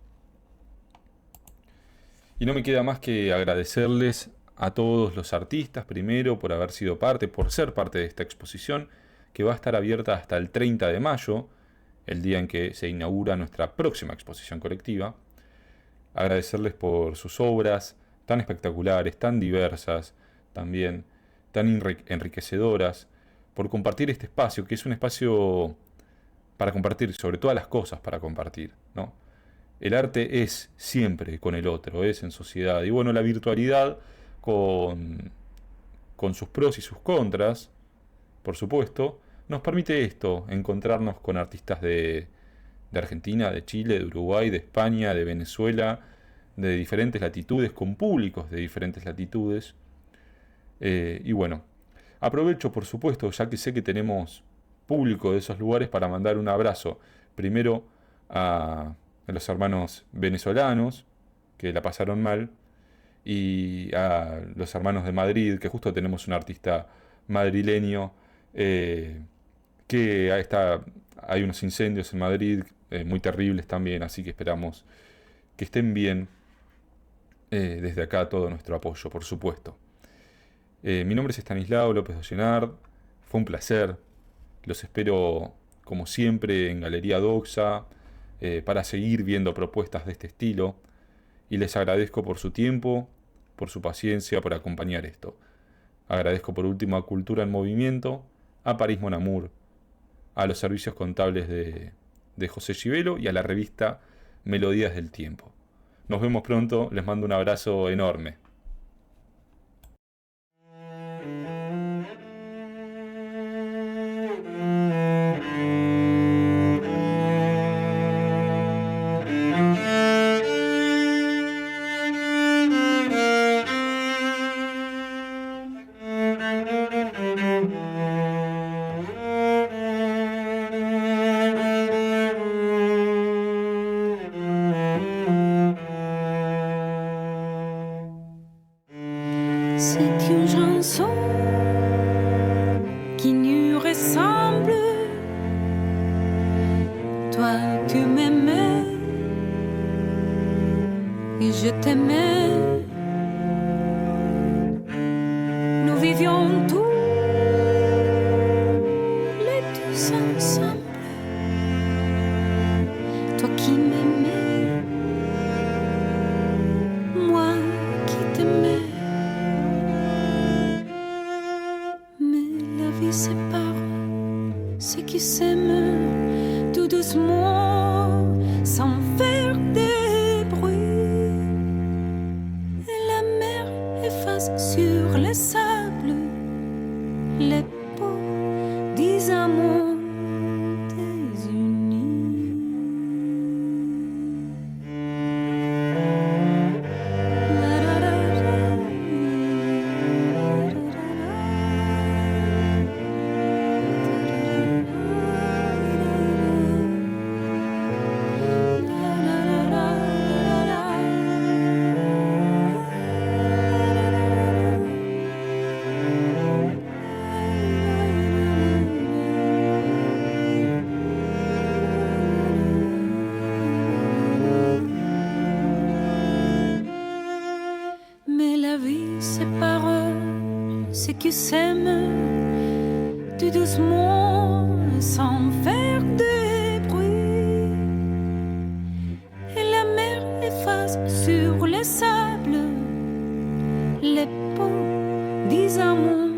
Y no me queda más que agradecerles a todos los artistas, primero, por haber sido parte, por ser parte de esta exposición, que va a estar abierta hasta el 30 de mayo, el día en que se inaugura nuestra próxima exposición colectiva. Agradecerles por sus obras tan espectaculares, tan diversas, también tan enriquecedoras, por compartir este espacio, que es un espacio para compartir, sobre todas las cosas para compartir, ¿no? El arte es siempre con el otro, es en sociedad. Y bueno, la virtualidad con, con sus pros y sus contras, por supuesto, nos permite esto, encontrarnos con artistas de Argentina, de Chile, de Uruguay, de España, de Venezuela, de diferentes latitudes, con públicos de diferentes latitudes. Y bueno, aprovecho por supuesto, ya que sé que tenemos público de esos lugares, para mandar un abrazo primero a los hermanos venezolanos, que la pasaron mal, y a los hermanos de Madrid, que justo tenemos un artista madrileño, que hay unos incendios en Madrid muy terribles también, así que esperamos que estén bien. Desde acá todo nuestro apoyo, por supuesto. Mi nombre es Estanislao López Ollenard, fue un placer, los espero como siempre en Galería Doxa, para seguir viendo propuestas de este estilo, y les agradezco por su tiempo, por su paciencia, por acompañar esto. Agradezco por último a Cultura en Movimiento, a París Mon Amour, a los servicios contables de José Givelo y a la revista Melodías del Tiempo. Nos vemos pronto, les mando un abrazo enorme. C'est une chanson qui nous ressemble. Toi, tu m'aimais et je t'aimais. Nous vivions tous ressemble. Toi qui m'aimais, moi qui t'aimais. Mais la vie sépare ceux qui s'aiment tout doucement, sans faire de bruit. Et la mer efface sur le sable les peaux des amants désunis. Mais la vie sépare ceux qui s'aiment tout doucement, sans faire de bruit. Et la mer efface sur le sable les peaux des amants